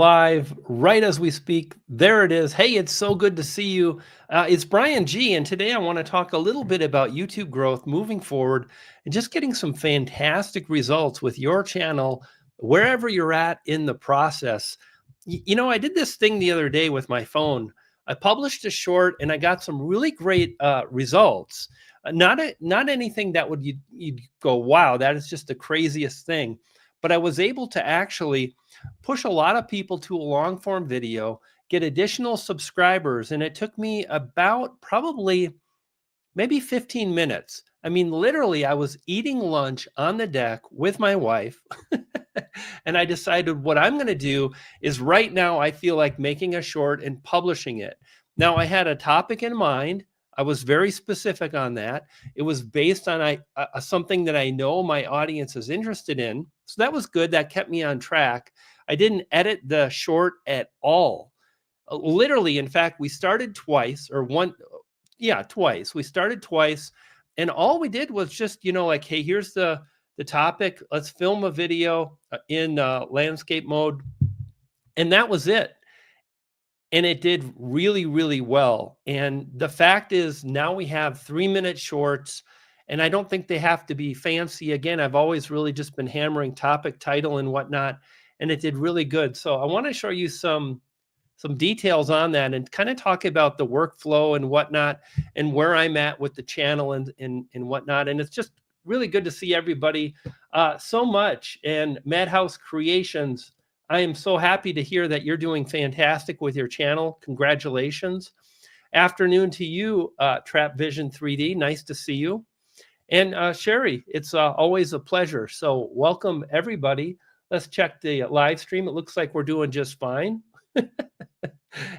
live right as we speak. There it is. Hey, it's so good to see you. It's Brian G. And today I want to talk a little bit about YouTube growth moving forward and just getting some fantastic results with your channel, wherever you're at in the process. I did this thing the other day with my phone. I published a short and I got some really great results. Not anything that you'd go, wow, that is just the craziest thing. But I was able to actually push a lot of people to a long form video, get additional subscribers. And it took me about probably maybe 15 minutes. I mean, literally, I was eating lunch on the deck with my wife. And I decided what I'm going to do is right now, I feel like making a short and publishing it. Now, I had a topic in mind. I was very specific on that. It was based on something that I know my audience is interested in. So that was good. That kept me on track. I didn't edit the short at all. Literally, in fact, we started twice twice. We started twice. And all we did was just, like, hey, here's the topic. Let's film a video in landscape mode. And that was it. And it did really, really well. And the fact is now we have 3-minute shorts, and I don't think they have to be fancy. Again, I've always really just been hammering topic, title, and whatnot, and it did really good. So I want to show you some details on that and kind of talk about the workflow and whatnot and where I'm at with the channel and whatnot. And it's just really good to see everybody so much. And Madhouse Creations, I am so happy to hear that you're doing fantastic with your channel. Congratulations. Afternoon to you, Trap Vision 3D. Nice to see you. And Sherry, it's always a pleasure. So welcome, everybody. Let's check the live stream. It looks like we're doing just fine.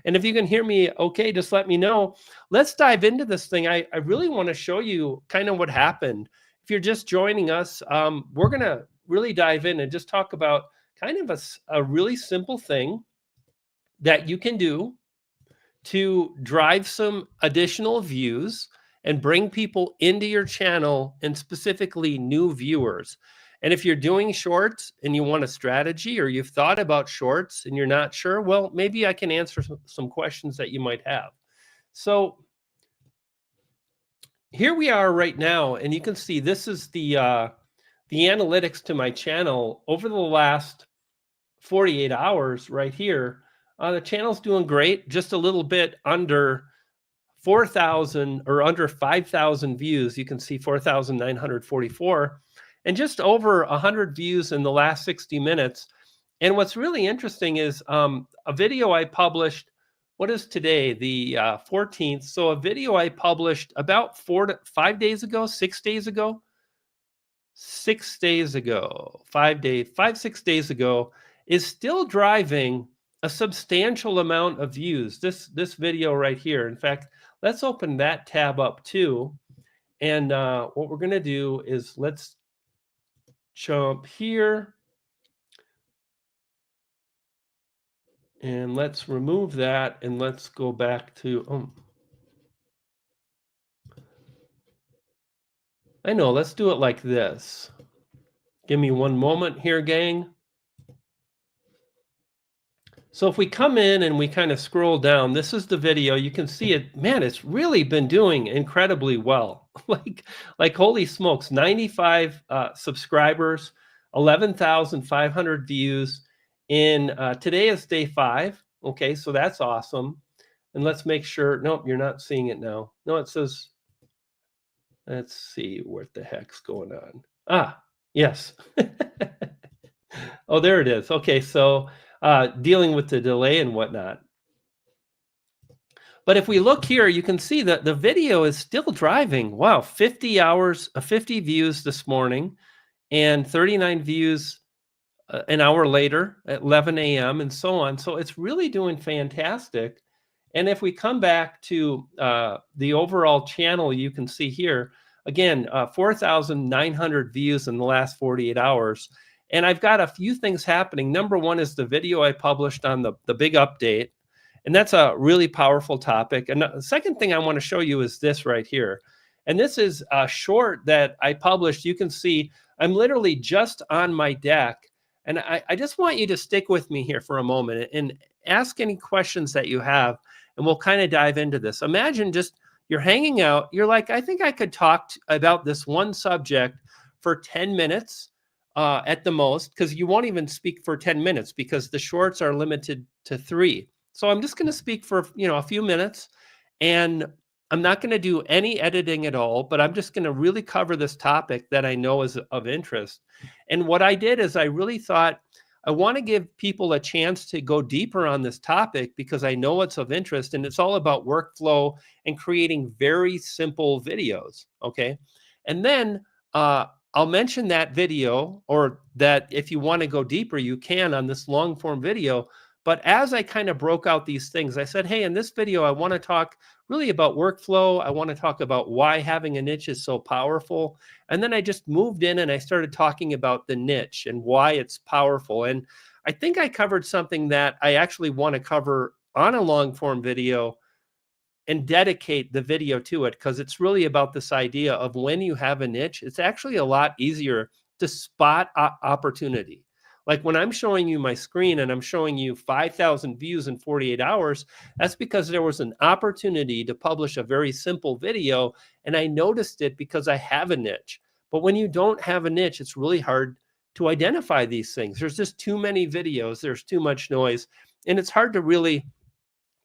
And if you can hear me okay, just let me know. Let's dive into this thing. I really want to show you kind of what happened. If you're just joining us, we're going to really dive in and just talk about kind of a really simple thing that you can do to drive some additional views and bring people into your channel, and specifically new viewers. And if you're doing shorts and you want a strategy, or you've thought about shorts and you're not sure, well, maybe I can answer some questions that you might have. So here we are right now, and you can see this is the analytics to my channel over the last 48 hours right here. The channel's doing great, just a little bit under 4,000 or under 5,000 views. You can see 4,944 and just over 100 views in the last 60 minutes. And what's really interesting is a video I published, what is today, the 14th. So a video I published about 6 days ago, 6 days ago, is still driving a substantial amount of views. This video right here. In fact, let's open that tab up too. And what we're going to do is let's jump here. And let's remove that, and let's go back to, I know, let's do it like this. Give me one moment here, gang. So if we come in and we kind of scroll down, this is the video. You can see it. Man, it's really been doing incredibly well. like holy smokes, 95 subscribers, 11,500 views. Today is day 5. Okay, so that's awesome. And let's make sure. Nope, you're not seeing it now. No, it says. Let's see what the heck's going on. Yes. Oh, there it is. Okay, so dealing with the delay and whatnot. But if we look here, you can see that the video is still driving. Wow, 50 hours, 50 views this morning, and 39 views an hour later at 11 a.m. and so on. So it's really doing fantastic. And if we come back to the overall channel, you can see here, again, 4,900 views in the last 48 hours. And I've got a few things happening. Number one is the video I published on the big update. And that's a really powerful topic. And the second thing I want to show you is this right here. And this is a short that I published. You can see I'm literally just on my deck And I just want you to stick with me here for a moment and ask any questions that you have, and we'll kind of dive into this. Imagine just you're hanging out, you're like, I think I could talk about this one subject for 10 minutes at the most, because you won't even speak for 10 minutes because the shorts are limited to 3. So I'm just going to speak for, a few minutes, and I'm not going to do any editing at all, but I'm just going to really cover this topic that I know is of interest. And what I did is I really thought I want to give people a chance to go deeper on this topic because I know it's of interest, and it's all about workflow and creating very simple videos. Okay. And then I'll mention that video, or that if you want to go deeper, you can on this long form video. But as I kind of broke out these things, I said, hey, in this video, I want to talk really about workflow. I want to talk about why having a niche is so powerful. And then I just moved in and I started talking about the niche and why it's powerful. And I think I covered something that I actually want to cover on a long form video and dedicate the video to it, because it's really about this idea of when you have a niche, it's actually a lot easier to spot opportunity. Like when I'm showing you my screen and I'm showing you 5,000 views in 48 hours, that's because there was an opportunity to publish a very simple video, and I noticed it because I have a niche. But when you don't have a niche, it's really hard to identify these things. There's just too many videos, there's too much noise, and it's hard to really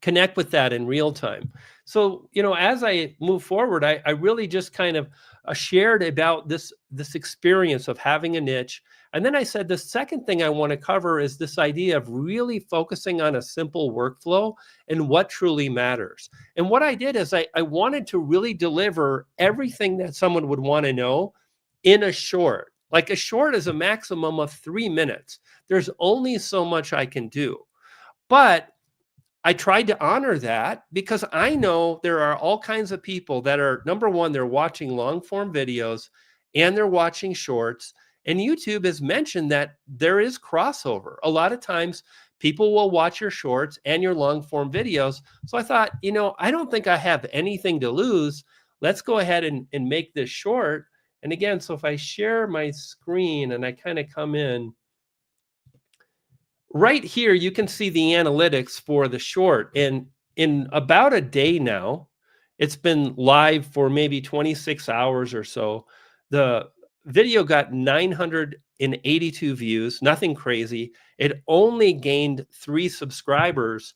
connect with that in real time. So, as I move forward, I really just kind of shared about this experience of having a niche. And then I said the second thing I want to cover is this idea of really focusing on a simple workflow and what truly matters. And what I did is I wanted to really deliver everything that someone would want to know in a short. Like a short is a maximum of 3 minutes. There's only so much I can do. But I tried to honor that because I know there are all kinds of people that are, number one, they're watching long form videos and they're watching shorts. And YouTube has mentioned that there is crossover. A lot of times people will watch your shorts and your long form videos. So I thought, I don't think I have anything to lose. Let's go ahead and make this short. And again, so if I share my screen and I kind of come in, right here, you can see the analytics for the short. And in about a day now, it's been live for maybe 26 hours or so. The video got 982 views, nothing crazy. It only gained 3 subscribers.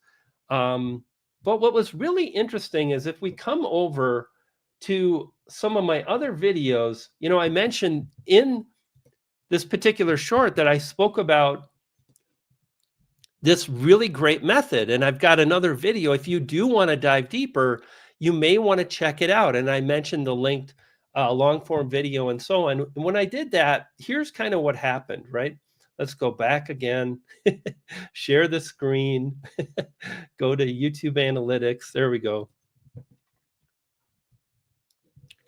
But what was really interesting is if we come over to some of my other videos, I mentioned in this particular short that I spoke about this really great method. And I've got another video. If you do want to dive deeper, you may want to check it out. And I mentioned the linked long form video and so on. And when I did that, here's kind of what happened, right? Let's go back again, share the screen, go to YouTube analytics. There we go.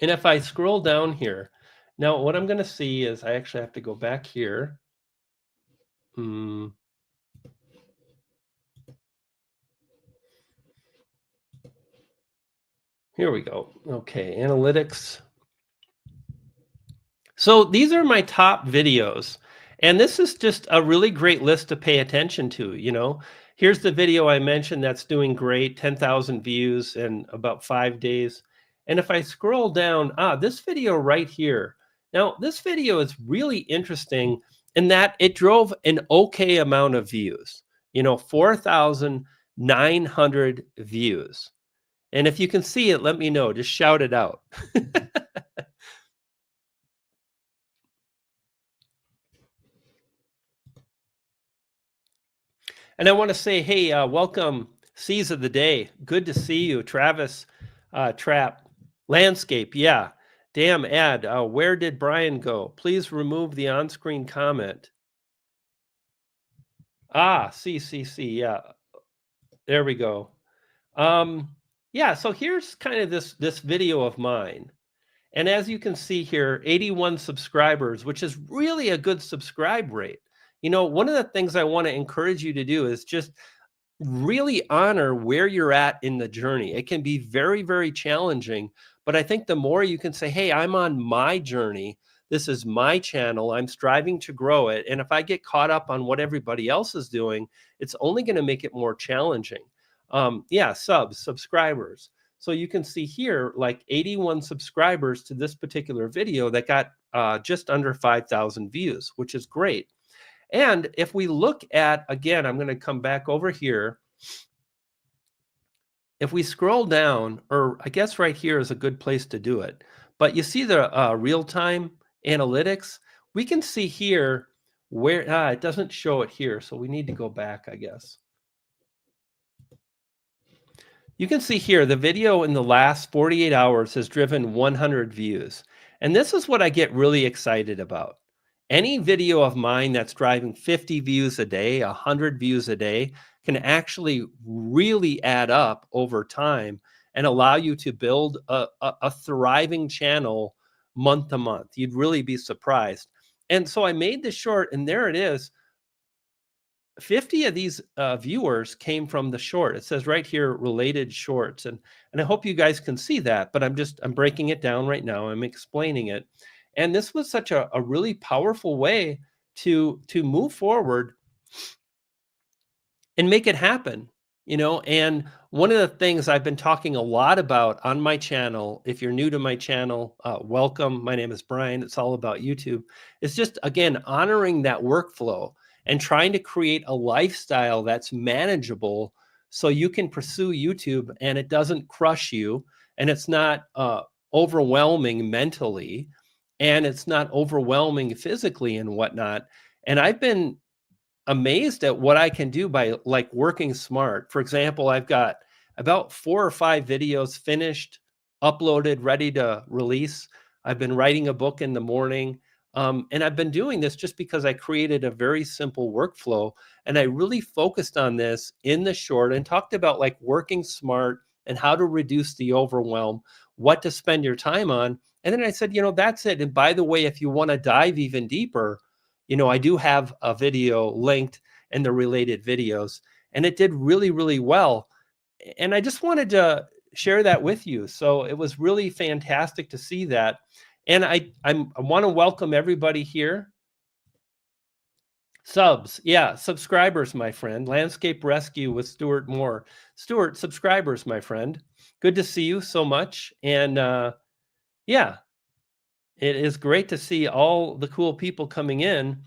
And if I scroll down here, now what I'm going to see is I actually have to go back here. Here we go. Okay, analytics. So these are my top videos. And this is just a really great list to pay attention to. Here's the video I mentioned that's doing great, 10,000 views in about 5 days. And if I scroll down, this video right here. Now, this video is really interesting in that it drove an okay amount of views, 4,900 views. And if you can see it, let me know. Just shout it out. And I want to say, hey, welcome, Seas of the Day. Good to see you, Travis Trap. Landscape, yeah. Damn ad. Where did Brian go? Please remove the on-screen comment. CCC, yeah. There we go. Yeah, so here's kind of this video of mine. And as you can see here, 81 subscribers, which is really a good subscribe rate. One of the things I want to encourage you to do is just really honor where you're at in the journey. It can be very, very challenging, but I think the more you can say, hey, I'm on my journey, This is my channel. I'm striving to grow it. And if I get caught up on what everybody else is doing, it's only going to make it more challenging. Yeah, subscribers. So you can see here, like 81 subscribers to this particular video that got just under 5,000 views, which is great. And if we look at, again, I'm going to come back over here. If we scroll down, or I guess right here is a good place to do it, but you see the real-time analytics, we can see here where, it doesn't show it here, so we need to go back, I guess. You can see here the video in the last 48 hours has driven 100 views. And this is what I get really excited about. Any video of mine that's driving 50 views a day, 100 views a day, can actually really add up over time and allow you to build a thriving channel month to month. You'd really be surprised. And so I made this short, and there it is. 50 of these viewers came from the short. It says right here, related shorts. And I hope you guys can see that, but I'm breaking it down right now. I'm explaining it. And this was such a really powerful way to move forward and make it happen, and one of the things I've been talking a lot about on my channel, if you're new to my channel, welcome. My name is Brian. It's all about YouTube. It's just, again, honoring that workflow and trying to create a lifestyle that's manageable so you can pursue YouTube and it doesn't crush you, and it's not overwhelming mentally, and it's not overwhelming physically and whatnot. And I've been amazed at what I can do by like working smart. For example, I've got about 4 or 5 videos finished, uploaded, ready to release. I've been writing a book in the morning. And I've been doing this just because I created a very simple workflow. And I really focused on this in the short and talked about like working smart and how to reduce the overwhelm, what to spend your time on. And then I said, that's it. And by the way, if you want to dive even deeper, I do have a video linked and the related videos, and it did really, really well. And I just wanted to share that with you. So it was really fantastic to see that. And I want to welcome everybody here. Subscribers, my friend. Landscape Rescue with Stuart Moore. Stuart, subscribers, my friend. Good to see you so much. And yeah, it is great to see all the cool people coming in.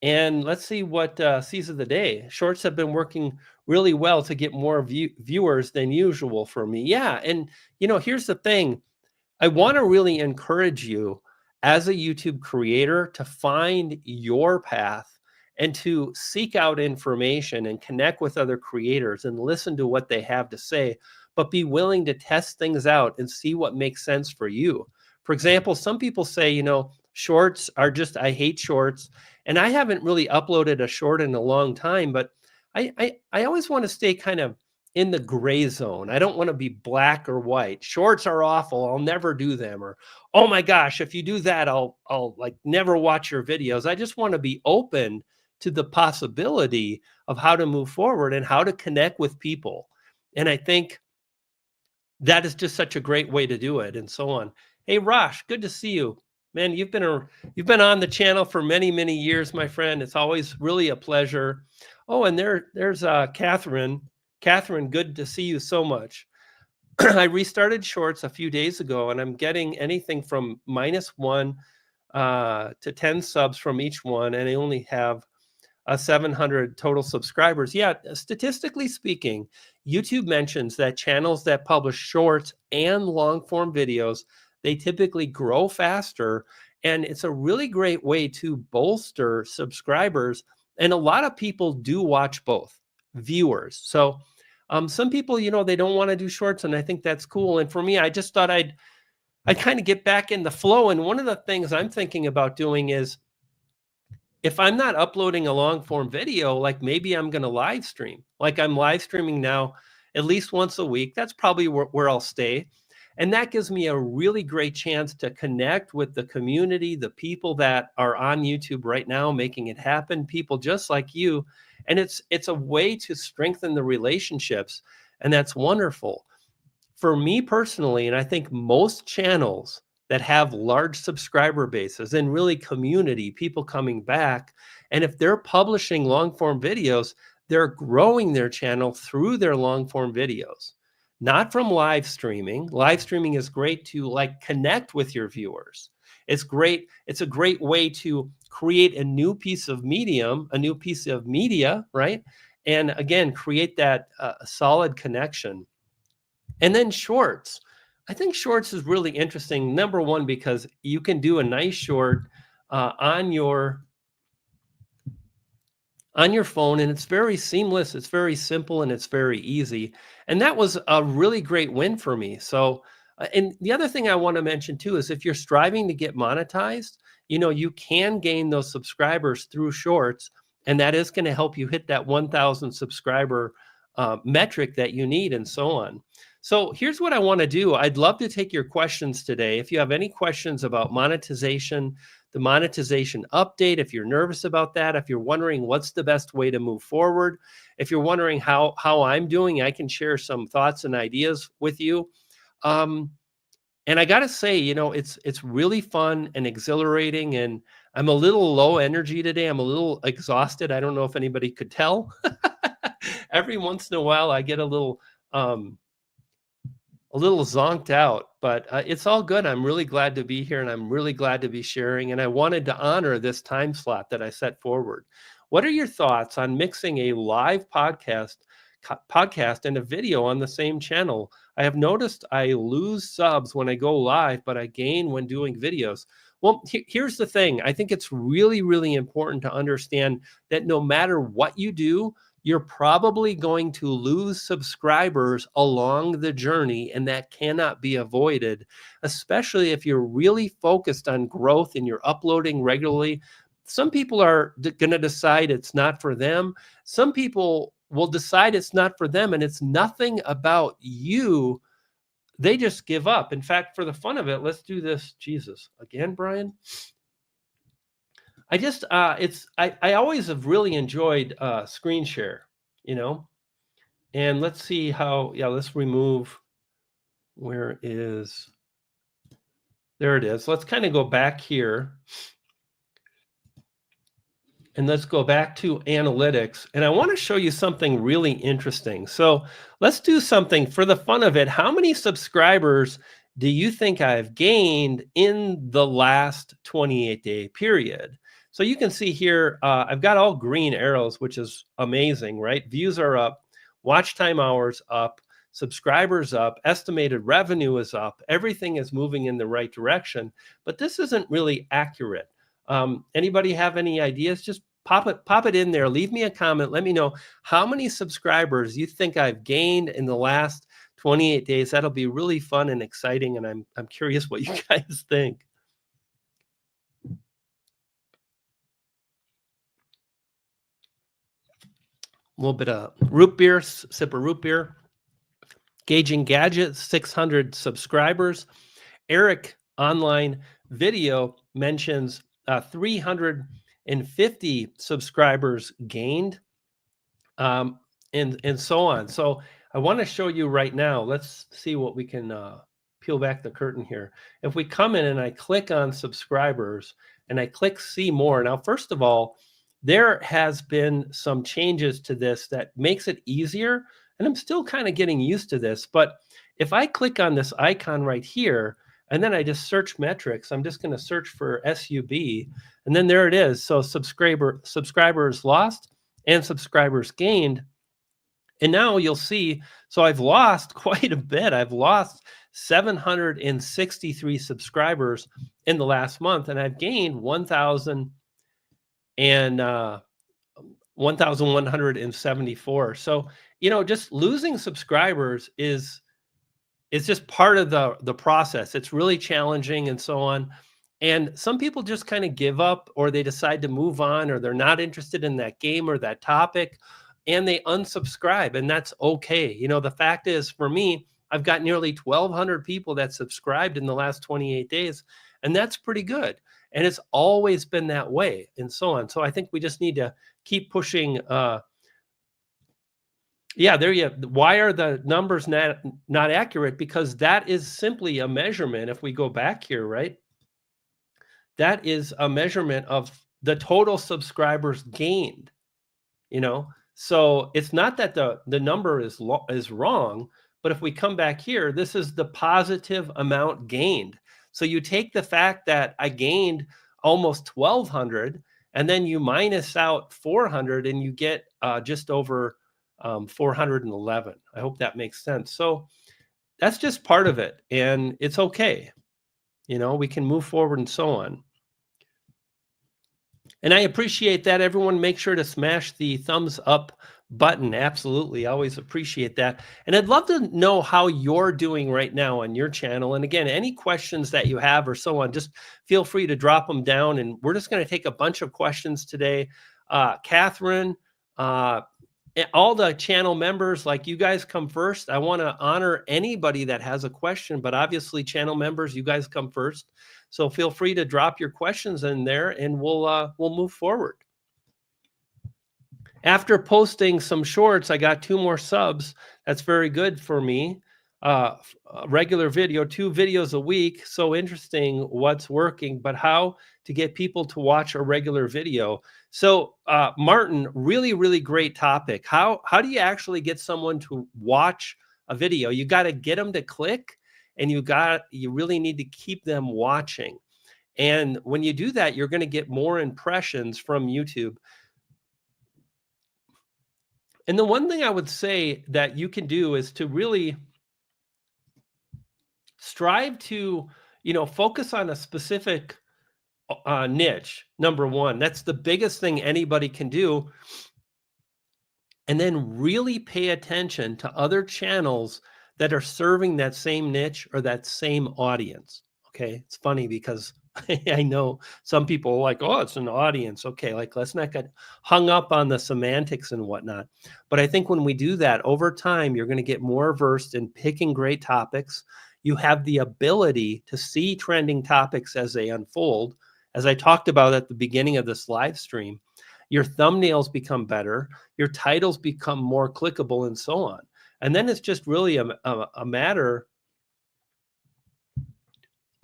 And let's see what sees of the day. Shorts have been working really well to get more viewers than usual for me. Yeah, and here's the thing. I want to really encourage you as a YouTube creator to find your path and to seek out information and connect with other creators and listen to what they have to say, but be willing to test things out and see what makes sense for you. For example, some people say, shorts are just, I hate shorts. And I haven't really uploaded a short in a long time, but I always want to stay kind of in the gray zone. I don't want to be black or white. Shorts are awful. I'll never do them. Or, oh my gosh, if you do that, I'll like never watch your videos. I just want to be open to the possibility of how to move forward and how to connect with people. And I think that is just such a great way to do it, and so on. Hey, Rosh, good to see you. Man, you've been on the channel for many, many years, my friend. It's always really a pleasure. Oh, and there's Catherine. Catherine, good to see you so much. I restarted shorts a few days ago, and I'm getting anything from -1 to 10 subs from each one, and I only have 700 total subscribers. Yeah, statistically speaking, YouTube mentions that channels that publish shorts and long form videos, they typically grow faster, and it's a really great way to bolster subscribers. And a lot of people do watch both viewers. So some people, they don't want to do shorts, and I think that's cool. And for me, I just thought I'd kind of get back in the flow. And one of the things I'm thinking about doing is, if I'm not uploading a long form video, like maybe I'm going to live stream. Like I'm live streaming now at least once a week. That's probably where I'll stay. And that gives me a really great chance to connect with the community, the people that are on YouTube right now, making it happen, people just like you. And it's a way to strengthen the relationships. And that's wonderful. For me personally, and I think most channels that have large subscriber bases and really community, people coming back. And if they're publishing long form videos, they're growing their channel through their long form videos, not from live streaming. Live streaming is great to like connect with your viewers. It's great. It's a great way to create a new piece of medium, a new piece of media, right? And again, create that solid connection. And then shorts. I think shorts is really interesting. Number one, because you can do a nice short on your phone, and it's very seamless, it's very simple, and it's very easy. And that was a really great win for me. So, and the other thing I want to mention too is if you're striving to get monetized, you can gain those subscribers through shorts, and that is going to help you hit that 1,000 subscriber metric that you need, and so on. So here's what I want to do. I'd love to take your questions today. If you have any questions about monetization, the monetization update, if you're nervous about that, if you're wondering what's the best way to move forward, if you're wondering how I'm doing, I can share some thoughts and ideas with you. And I got to say, it's really fun and exhilarating, and I'm a little low energy today. I'm a little exhausted. I don't know if anybody could tell. Every once in a while, I get a little zonked out, but it's all good. I'm really glad to be here, and I'm really glad to be sharing. And I wanted to honor this time slot that I set forward. What are your thoughts on mixing a live podcast and a video on the same channel? I have noticed I lose subs when I go live, but I gain when doing videos. Well, here's the thing. I think it's really, really important to understand that no matter what you do, you're probably going to lose subscribers along the journey, and that cannot be avoided, especially if you're really focused on growth and you're uploading regularly. Some people are going to decide it's not for them. Some people will decide it's not for them, and it's nothing about you. They just give up. In fact, for the fun of it, let's do this. Jesus, again, Brian. I always have really enjoyed screen share, and let's see how, let's remove, there it is. Let's kind of go back here, and let's go back to analytics, and I want to show you something really interesting. So let's do something for the fun of it. How many subscribers do you think I've gained in the last 28-day period? So you can see here, I've got all green arrows, which is amazing, right? Views are up, watch time hours up, subscribers up, estimated revenue is up, everything is moving in the right direction, but this isn't really accurate. Anybody have any ideas? Just pop it in there. Leave me a comment. Let me know how many subscribers you think I've gained in the last 28 days. That'll be really fun and exciting, and I'm curious what you guys think. A little bit of root beer, sip of root beer. Gauging Gadgets, 600 subscribers. Eric Online Video mentions 350 subscribers gained, and so on. So I want to show you right now. Let's see what we can peel back the curtain here. If we come in and I click on subscribers and I click see more. Now, first of all, there has been some changes to this that makes it easier, and I'm still kind of getting used to this. But if I click on this icon right here, and then I just search metrics, I'm just going to search for SUB, and then there it is. So subscribers lost and subscribers gained. And now you'll see, so I've lost quite a bit. I've lost 763 subscribers in the last month, and I've gained 1,174. So, just losing subscribers is just part of the process. It's really challenging, and so on. And some people just kind of give up, or they decide to move on, or they're not interested in that game or that topic, and they unsubscribe, and that's okay. The fact is, for me, I've got nearly 1,200 people that subscribed in the last 28 days, and that's pretty good. And it's always been that way, and so on. So I think we just need to keep pushing Yeah, there you why are the numbers not accurate? Because that is simply a measurement. If we go back here, right? That is a measurement of the total subscribers gained, you know? So it's not that the number is wrong, but if we come back here, this is the positive amount gained. So you take the fact that I gained almost 1,200, and then you minus out 400, and you get just over 411. I hope that makes sense. So that's just part of it, and it's okay. You know, we can move forward and so on. And I appreciate that. Everyone, make sure to smash the thumbs up button. Absolutely. Always appreciate that. And I'd love to know how you're doing right now on your channel. And again, any questions that you have or so on, just feel free to drop them down. And we're just going to take a bunch of questions today. Catherine, all the channel members, like you guys come first. I want to honor anybody that has a question, but obviously channel members, you guys come first. So feel free to drop your questions in there and we'll move forward. After posting some shorts, I got 2 more subs. That's very good for me. A regular video, 2 videos a week. So interesting what's working, but how to get people to watch a regular video. So Martin, really, really great topic. How do you actually get someone to watch a video? You got to get them to click, and you really need to keep them watching. And when you do that, you're going to get more impressions from YouTube. And the one thing I would say that you can do is to really strive to, focus on a specific niche. Number one, that's the biggest thing anybody can do. And then really pay attention to other channels that are serving that same niche or that same audience. Okay. It's funny because I know some people are like, oh, it's an audience. Okay. Like, let's not get hung up on the semantics and whatnot. But I think when we do that over time, you're going to get more versed in picking great topics. You have the ability to see trending topics as they unfold. As I talked about at the beginning of this live stream, your thumbnails become better, your titles become more clickable, and so on. And then it's just really a matter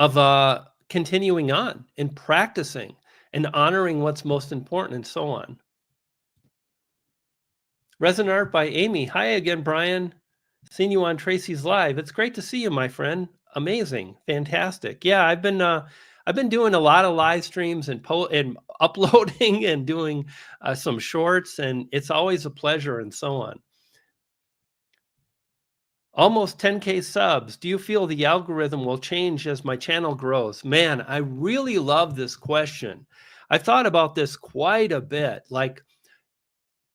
of continuing on and practicing and honoring what's most important and so on. Resin Art by Amy. Hi again, Brian. Seen you on Tracy's Live. It's great to see you, my friend. Amazing. Fantastic. Yeah, I've been doing a lot of live streams and uploading and doing some shorts, and it's always a pleasure and so on. Almost 10K subs. Do you feel the algorithm will change as my channel grows? Man, I really love this question. I thought about this quite a bit. Like,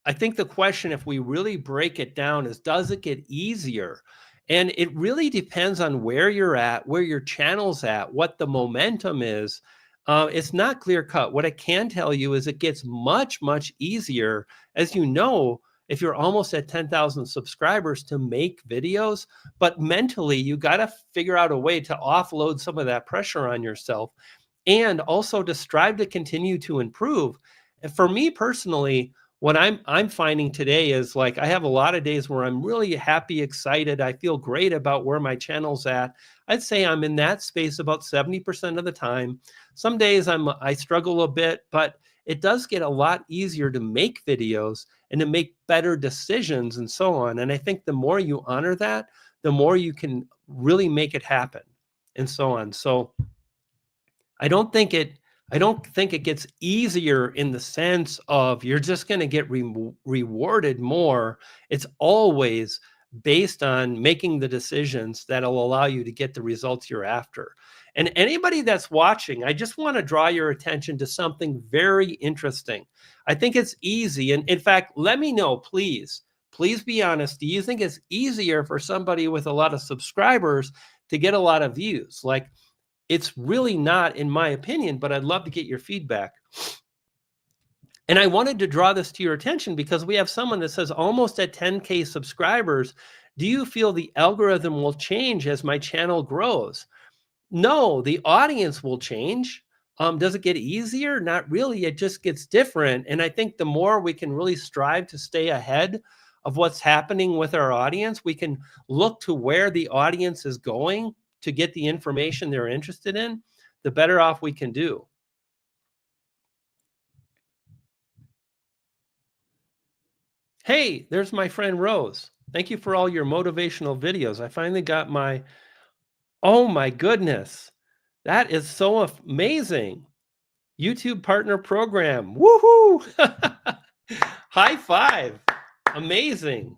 I think the question, if we really break it down, is does it get easier? And it really depends on where you're at, where your channel's at, what the momentum is. It's not clear cut. What I can tell you is it gets much, much easier, as you know, if you're almost at 10,000 subscribers, to make videos. But mentally, you got to figure out a way to offload some of that pressure on yourself, and also to strive to continue to improve. And for me personally, what I'm finding today is, like, I have a lot of days where I'm really happy, excited. I feel great about where my channel's at. I'd say I'm in that space about 70% of the time. Some days I struggle a bit, but it does get a lot easier to make videos and to make better decisions and so on. And I think the more you honor that, the more you can really make it happen and so on. So I don't think it gets easier in the sense of you're just going to get rewarded more. It's always based on making the decisions that'll allow you to get the results you're after. And anybody that's watching, I just want to draw your attention to something very interesting. I think it's easy. And in fact, let me know, please be honest. Do you think it's easier for somebody with a lot of subscribers to get a lot of views? Like, it's really not, in my opinion, but I'd love to get your feedback. And I wanted to draw this to your attention because we have someone that says almost at 10K subscribers. Do you feel the algorithm will change as my channel grows? No, the audience will change. Does it get easier? Not really. It just gets different. And I think the more we can really strive to stay ahead of what's happening with our audience, we can look to where the audience is going to get the information they're interested in, the better off we can do. Hey, there's my friend Rose. Thank you for all your motivational videos. I finally got my, oh my goodness, that is so amazing. YouTube partner program. Woohoo! High five. Amazing.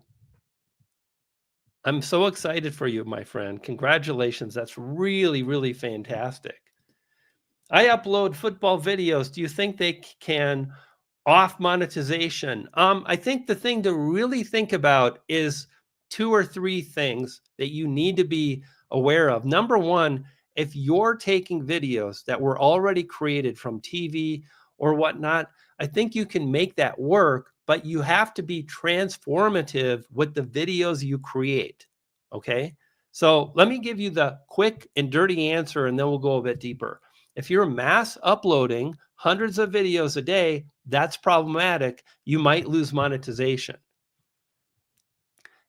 I'm so excited for you, my friend. Congratulations. That's really, really fantastic. I upload football videos. Do you think they can off monetization? I think the thing to really think about is 2 or 3 things that you need to be aware of. Number one, if you're taking videos that were already created from TV or whatnot, I think you can make that work, but you have to be transformative with the videos you create. Okay. So let me give you the quick and dirty answer, and then we'll go a bit deeper. If you're mass uploading hundreds of videos a day, that's problematic. You might lose monetization.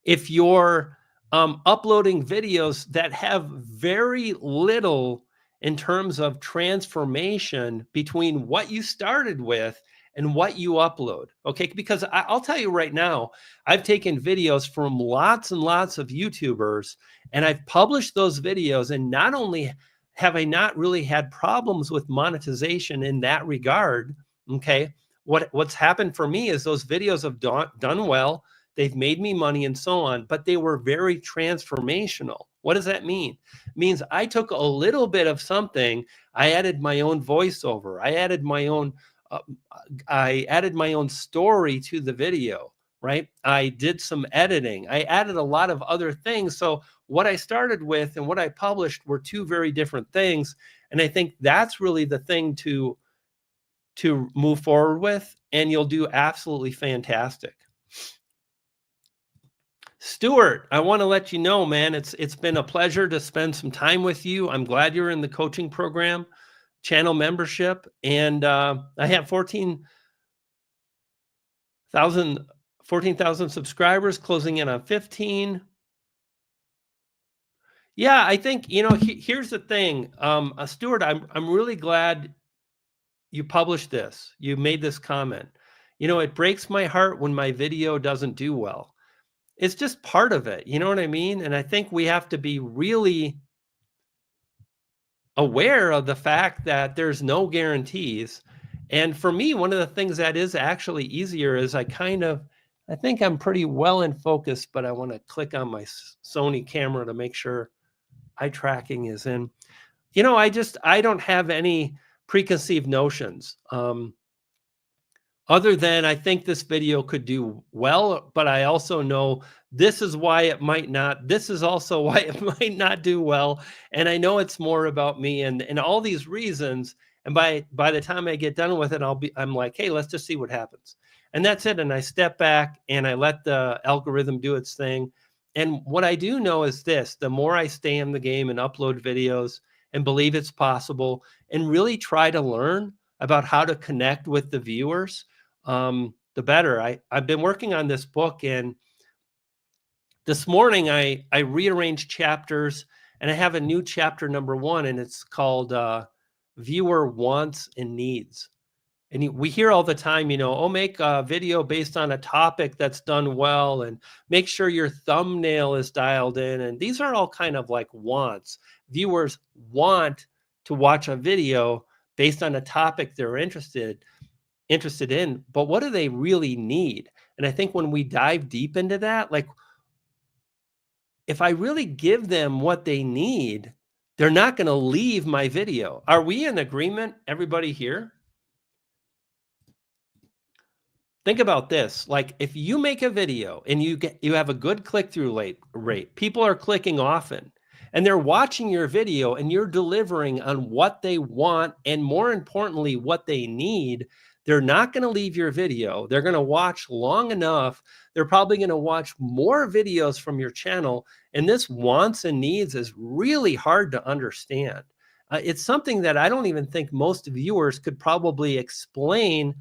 If you're uploading videos that have very little in terms of transformation between what you started with and what you upload, okay? Because I'll tell you right now, I've taken videos from lots and lots of YouTubers, and I've published those videos, and not only have I not really had problems with monetization in that regard, okay? What's happened for me is those videos have done well. They've made me money and so on, but they were very transformational. What does that mean? It means I took a little bit of something, I added my own voiceover, uh, I added my own story to the video, right? I did some editing. I added a lot of other things. So what I started with and what I published were 2 very different things. And I think that's really the thing to move forward with, and you'll do absolutely fantastic. Stuart, I want to let you know, man, it's been a pleasure to spend some time with you. I'm glad you're in the coaching program, channel membership, and I have 14,000 subscribers, closing in on 15. Yeah, I think, here's the thing, Stuart, I'm really glad you published this. You made this comment. It breaks my heart when my video doesn't do well. It's just part of it. You know what I mean? And I think we have to be really aware of the fact that there's no guarantees. And for me, one of the things that is actually easier is I think I'm pretty well in focus, but I want to click on my Sony camera to make sure eye tracking is in. I don't have any preconceived notions. Other than I think this video could do well, but I also know this is why it might not. This is also why it might not do well. And I know it's more about me and all these reasons. And by the time I get done with it, I'm like, hey, let's just see what happens. And that's it. And I step back and I let the algorithm do its thing. And what I do know is this: the more I stay in the game and upload videos and believe it's possible and really try to learn about how to connect with the viewers, the better. I've been working on this book, and this morning I rearranged chapters, and I have a new chapter number 1, and it's called Viewer Wants and Needs. And we hear all the time, make a video based on a topic that's done well, and make sure your thumbnail is dialed in. And these are all kind of like wants. Viewers want to watch a video based on a topic they're interested in, but what do they really need? And I think when we dive deep into that, like, if I really give them what they need, they're not going to leave my video. Are we in agreement, everybody here? Think about this. Like, if you make a video and you have a good click-through rate, people are clicking often, and they're watching your video, and you're delivering on what they want, and more importantly, what they need, they're not going to leave your video. They're going to watch long enough. They're probably going to watch more videos from your channel. And this wants and needs is really hard to understand. It's something that I don't even think most viewers could probably explain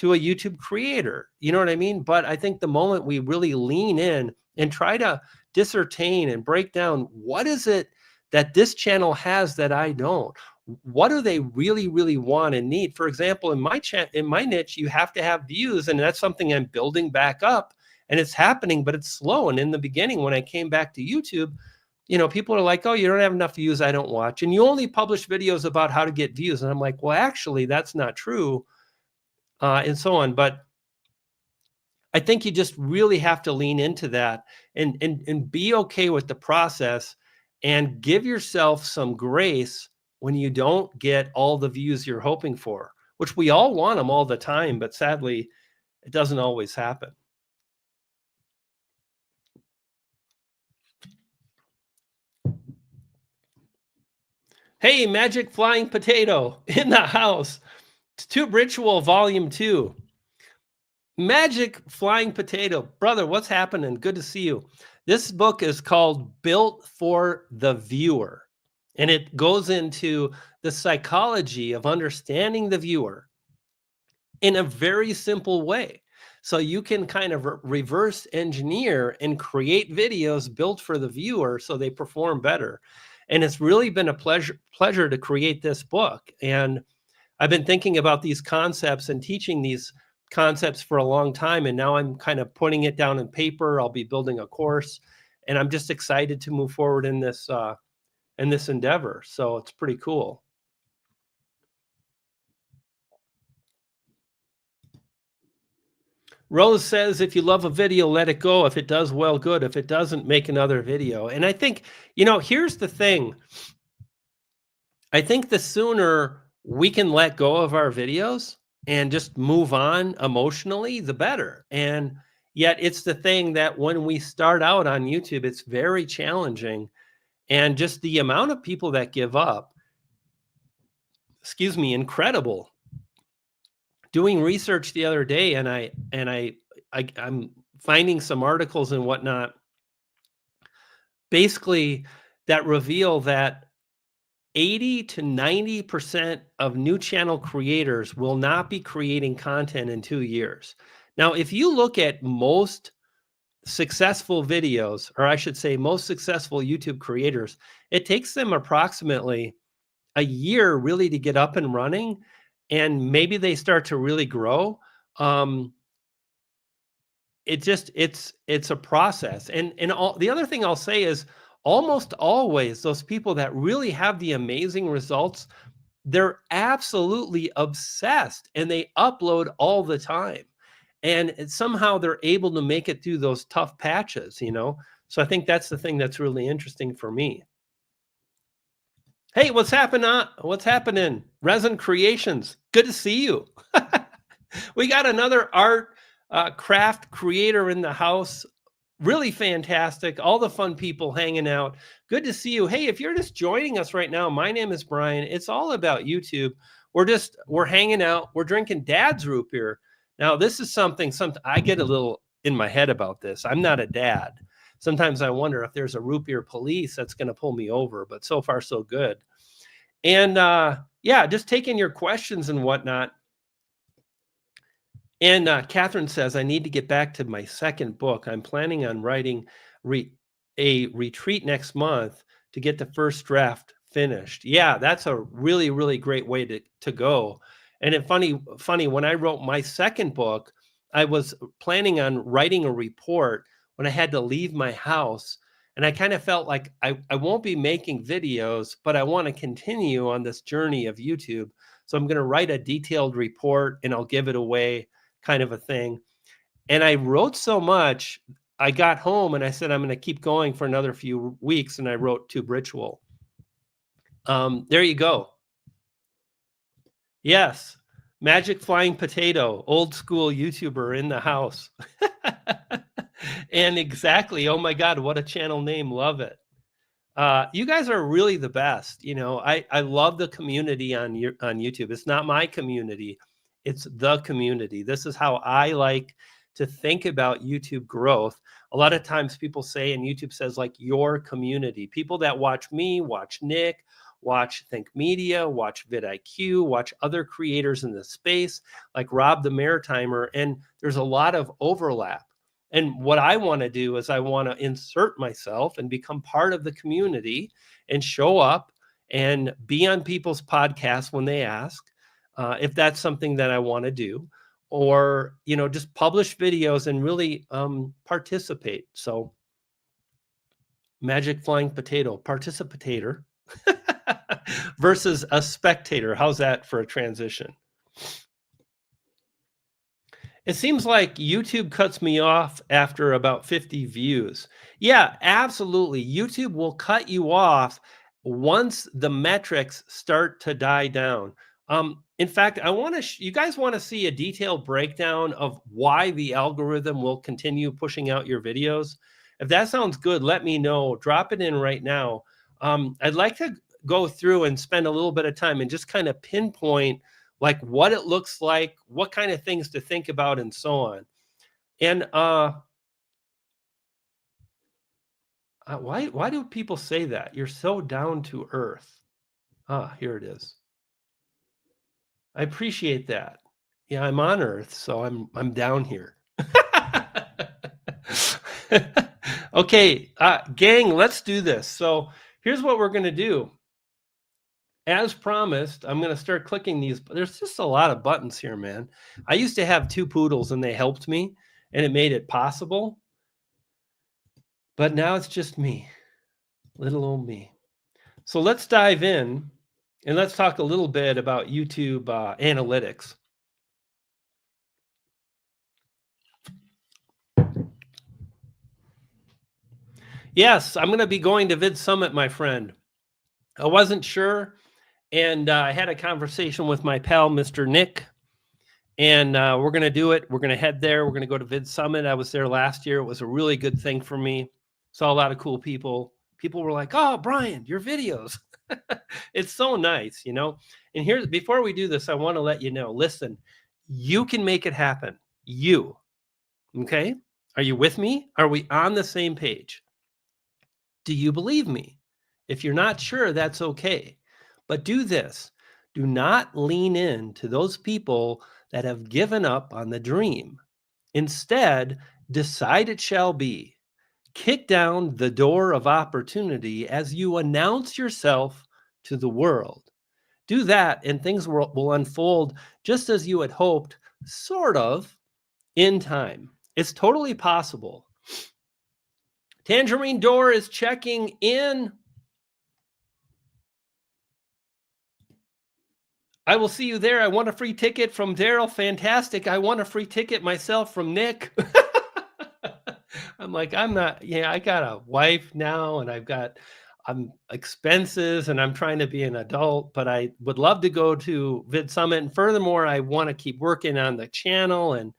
to a YouTube creator. You know what I mean? But I think the moment we really lean in and try to discertain and break down what is it that this channel has that I don't, what do they really, really want and need? For example, in my niche, you have to have views, and that's something I'm building back up, and it's happening, but it's slow. And in the beginning, when I came back to YouTube, people are like, oh, you don't have enough views, I don't watch. And you only publish videos about how to get views. And I'm like, well, actually, that's not true, and so on. But I think you just really have to lean into that and be okay with the process and give yourself some grace when you don't get all the views you're hoping for, which we all want them all the time, but sadly, it doesn't always happen. Hey, Magic Flying Potato in the house. Tube Ritual Volume 2. Magic Flying Potato. Brother, what's happening? Good to see you. This book is called Built for the Viewer, and it goes into the psychology of understanding the viewer in a very simple way. So you can kind of reverse engineer and create videos built for the viewer so they perform better. And it's really been a pleasure to create this book. And I've been thinking about these concepts and teaching these concepts for a long time. And now I'm kind of putting it down in paper. I'll be building a course, and I'm just excited to move forward in this endeavor. So it's pretty cool. Rose says, if you love a video, let it go. If it does well, good. If it doesn't, make another video. And I think, here's the thing. I think the sooner we can let go of our videos and just move on emotionally, the better. And yet it's the thing that when we start out on YouTube, it's very challenging. And just the amount of people that give up, incredible. Doing research the other day, and I'm finding some articles and whatnot, basically that reveal that 80 to 90% of new channel creators will not be creating content in 2 years. Now, if you look at most successful videos, or I should say most successful YouTube creators, it takes them approximately a year really to get up and running, and maybe they start to really grow. It's a process. And all the other thing I'll say is almost always those people that really have the amazing results, they're absolutely obsessed and they upload all the time. And somehow they're able to make it through those tough patches. So I think that's the thing that's really interesting for me. Hey, what's happening? What's happening? Resin Creations. Good to see you. We got another art craft creator in the house. Really fantastic. All the fun people hanging out. Good to see you. Hey, if you're just joining us right now, my name is Brian. It's all about YouTube. We're hanging out. We're drinking Dad's root beer. Now, this is something I get a little in my head about this. I'm not a dad. Sometimes I wonder if there's a root beer police that's going to pull me over, but so far so good. And yeah, just taking your questions and whatnot. And Catherine says, I need to get back to my second book. I'm planning on writing a retreat next month to get the first draft finished. Yeah, that's a really, really great way to go. And it's funny, when I wrote my second book, I was planning on writing a report when I had to leave my house. And I kind of felt like I won't be making videos, but I want to continue on this journey of YouTube. So I'm going to write a detailed report and I'll give it away, kind of a thing. And I wrote so much, I got home and I said, I'm going to keep going for another few weeks. And I wrote Tube Ritual. There you go. Yes. Magic Flying Potato, old school YouTuber in the house. And exactly. Oh my God, what a channel name. Love it. You guys are really the best. I love the community on YouTube. It's not my community. It's the community. This is how I like to think about YouTube growth. A lot of times people say, and YouTube says, like, your community, people that watch me, watch Nick, watch Think Media, watch vidIQ, watch other creators in the space like Rob the Maritimer, and there's a lot of overlap. And what I want to do is I want to insert myself and become part of the community and show up and be on people's podcasts when they ask, if that's something that I want to do, or just publish videos and really participate. So magic flying potato, participator versus a spectator. How's that for a transition? It seems like YouTube cuts me off after about 50 views. Yeah, absolutely. YouTube will cut you off once the metrics start to die down. In fact, I want to, you guys want to see a detailed breakdown of why the algorithm will continue pushing out your videos? If that sounds good, let me know. Drop it in right now. I'd like to go through and spend a little bit of time and just kind of pinpoint like what it looks like, what kind of things to think about, and so on. And why do people say that? You're so down to earth. Here it is. I appreciate that. Yeah, I'm on earth, so I'm down here. Okay, gang, let's do this. So here's what we're going to do. As promised, I'm going to start clicking these. There's just a lot of buttons here, man. I used to have 2 poodles and they helped me and it made it possible. But now it's just me, little old me. So let's dive in and let's talk a little bit about YouTube analytics. Yes, I'm going to be going to Vid Summit, my friend. I wasn't sure. And I had a conversation with my pal, Mr. Nick, and we're going to do it. We're going to head there. We're going to go to Vid Summit. I was there last year. It was a really good thing for me. Saw a lot of cool people. People were like, "Oh, Brian, your videos." It's so nice, And here, before we do this, I want to let you know, listen, you can make it happen. You, okay? Are you with me? Are we on the same page? Do you believe me? If you're not sure, that's okay. But do this. Do not lean in to those people that have given up on the dream. Instead, decide it shall be. Kick down the door of opportunity as you announce yourself to the world. Do that, and things will unfold just as you had hoped, sort of, in time. It's totally possible. Tangerine Door is checking in. I will see you there. I want a free ticket from Daryl. Fantastic. I want a free ticket myself from Nick. I'm like, I'm not, I got a wife now and I've got expenses and I'm trying to be an adult, but I would love to go to Vid Summit. And furthermore, I want to keep working on the channel. And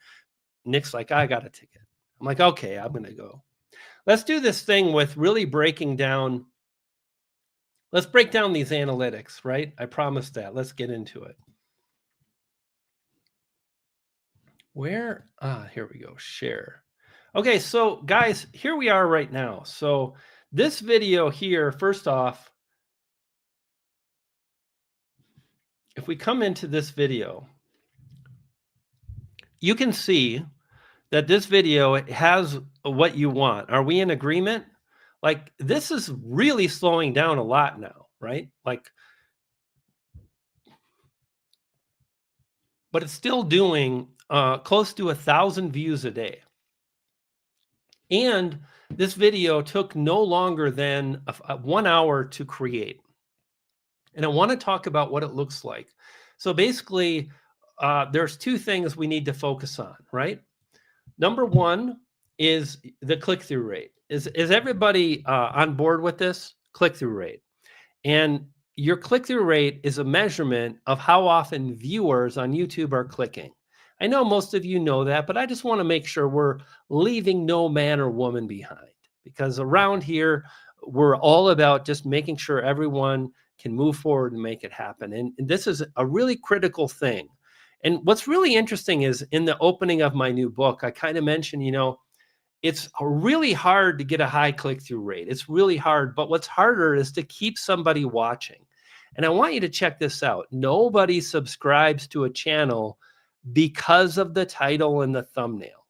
Nick's like, I got a ticket. I'm like, okay, I'm going to go. Let's do this thing with really breaking down. Let's break down these analytics, right? I promised that. Let's get into it. Where? Here we go. Share. Okay, so guys, here we are right now. So this video here, first off, if we come into this video, you can see that this video has what you want. Are we in agreement? Like, this is really slowing down a lot now, right? Like, but it's still doing close to 1,000 views a day. And this video took no longer than 1 hour to create. And I want to talk about what it looks like. So basically, there's 2 things we need to focus on, right? Number 1 is the click-through rate. Is everybody on board with this? Click-through rate. And your click-through rate is a measurement of how often viewers on YouTube are clicking. I know most of you know that, but I just want to make sure we're leaving no man or woman behind, because around here, we're all about just making sure everyone can move forward and make it happen. And this is a really critical thing. And what's really interesting is in the opening of my new book, I kind of mentioned, it's really hard to get a high click-through rate. It's really hard. But what's harder is to keep somebody watching. And I want you to check this out. Nobody subscribes to a channel because of the title and the thumbnail.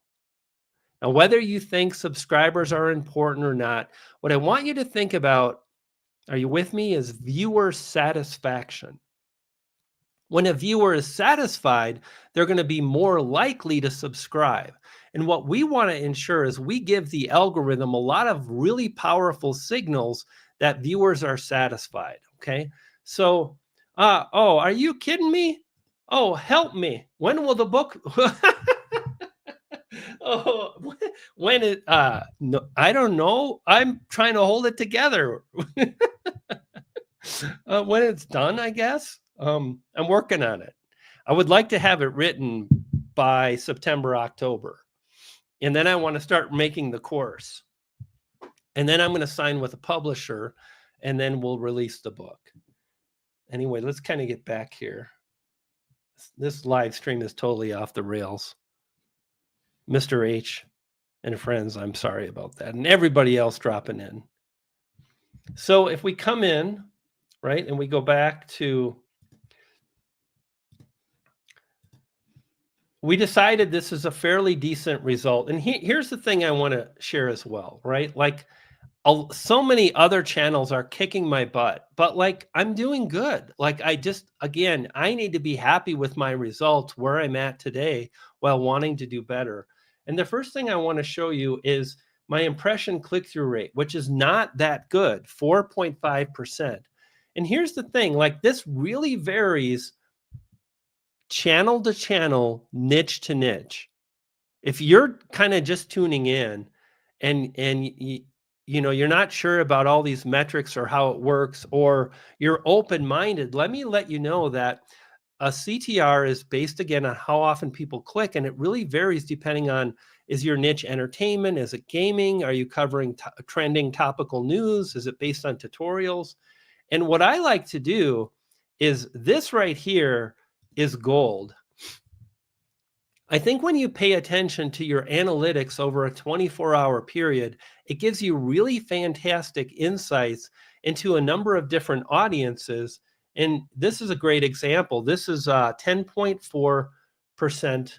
Now, whether you think subscribers are important or not, what I want you to think about, are you with me, is viewer satisfaction. When a viewer is satisfied, they're going to be more likely to subscribe. And what we want to ensure is we give the algorithm a lot of really powerful signals that viewers are satisfied. Okay. So, oh, are you kidding me? Oh, help me. When will the book? Oh, when it, no, I don't know. I'm trying to hold it together. When it's done, I guess. I'm working on it. I would like to have it written by September, October. And then I want to start making the course. And then I'm going to sign with a publisher, and then we'll release the book. Anyway, let's kind of get back here. This live stream is totally off the rails. Mr. H and friends, I'm sorry about that. And everybody else dropping in. So if we come in, right, and we go back to, we decided this is a fairly decent result. And here's the thing I want to share as well, right? Like, so many other channels are kicking my butt, but like, I'm doing good. Like, again, I need to be happy with my results where I'm at today while wanting to do better. And the first thing I want to show you is my impression click-through rate, which is not that good, 4.5%. And here's the thing, like, this really varies channel to channel, niche to niche. If you're kind of just tuning in and you know, you're not sure about all these metrics or how it works, or you're open-minded, let me let you know that a CTR is based, again, on how often people click, and it really varies depending on, is your niche entertainment? Is it gaming? Are you covering trending topical news? Is it based on tutorials? And what I like to do is this right here is gold. I think when you pay attention to your analytics over a 24-hour period, it gives you really fantastic insights into a number of different audiences. And this is a great example. This is 10.4%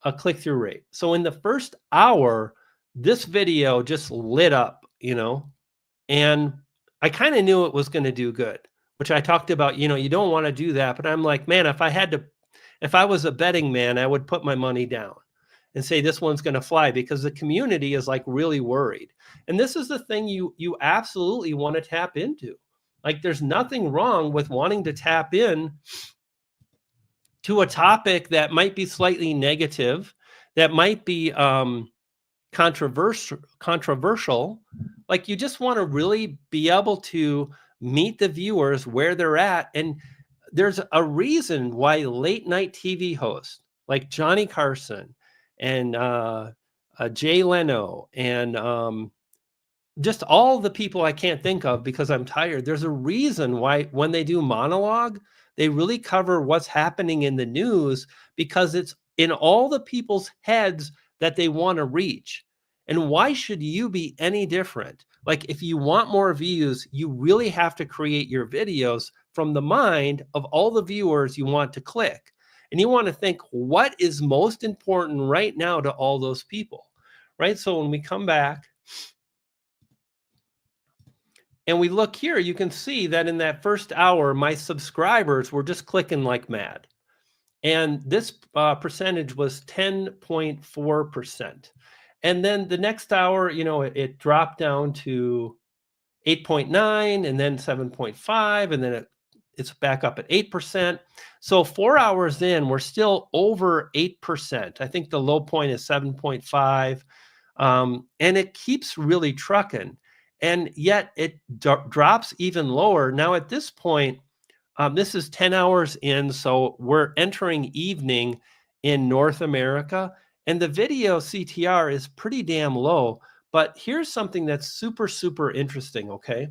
a click-through rate. So in the first hour, this video just lit up, you know, and I kind of knew it was going to do good, which I talked about. You know, you don't want to do that, but I'm like, man, if I was a betting man, I would put my money down and say this one's going to fly, because the community is like really worried. And this is the thing you absolutely want to tap into. Like, there's nothing wrong with wanting to tap in to a topic that might be slightly negative, that might be controversial. Like, you just want to really be able to meet the viewers where they're at. And there's a reason why late night TV hosts like Johnny Carson and Jay Leno and just all the people I can't think of because I'm tired. There's a reason why when they do monologue, they really cover what's happening in the news, because it's in all the people's heads that they want to reach. And why should you be any different? Like, if you want more views, you really have to create your videos from the mind of all the viewers you want to click. And you want to think, what is most important right now to all those people, right? So when we come back and we look here, you can see that in that first hour, my subscribers were just clicking like mad. And this percentage was 10.4%. And then the next hour, you know, it dropped down to 8.9 and then 7.5, and then it's back up at 8%. So 4 hours in, we're still over 8%. I think the low point is 7.5. And it keeps really trucking. And yet it drops even lower. Now at this point, this is 10 hours in, so we're entering evening in North America, and the video CTR is pretty damn low. But here's something that's super, super interesting, okay?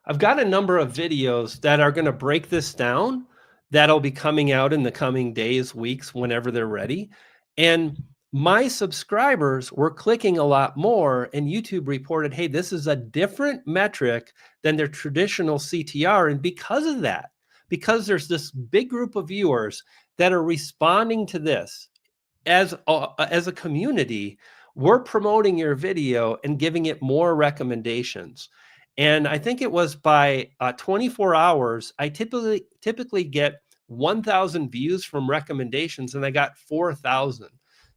I've got a number of videos that are going to break this down that'll be coming out in the coming days, weeks, whenever they're ready. And my subscribers were clicking a lot more, and YouTube reported, hey, this is a different metric than their traditional CTR. And because of that, because there's this big group of viewers that are responding to this, as a community, we're promoting your video and giving it more recommendations. And I think it was by 24 hours, I typically get 1,000 views from recommendations, and I got 4,000.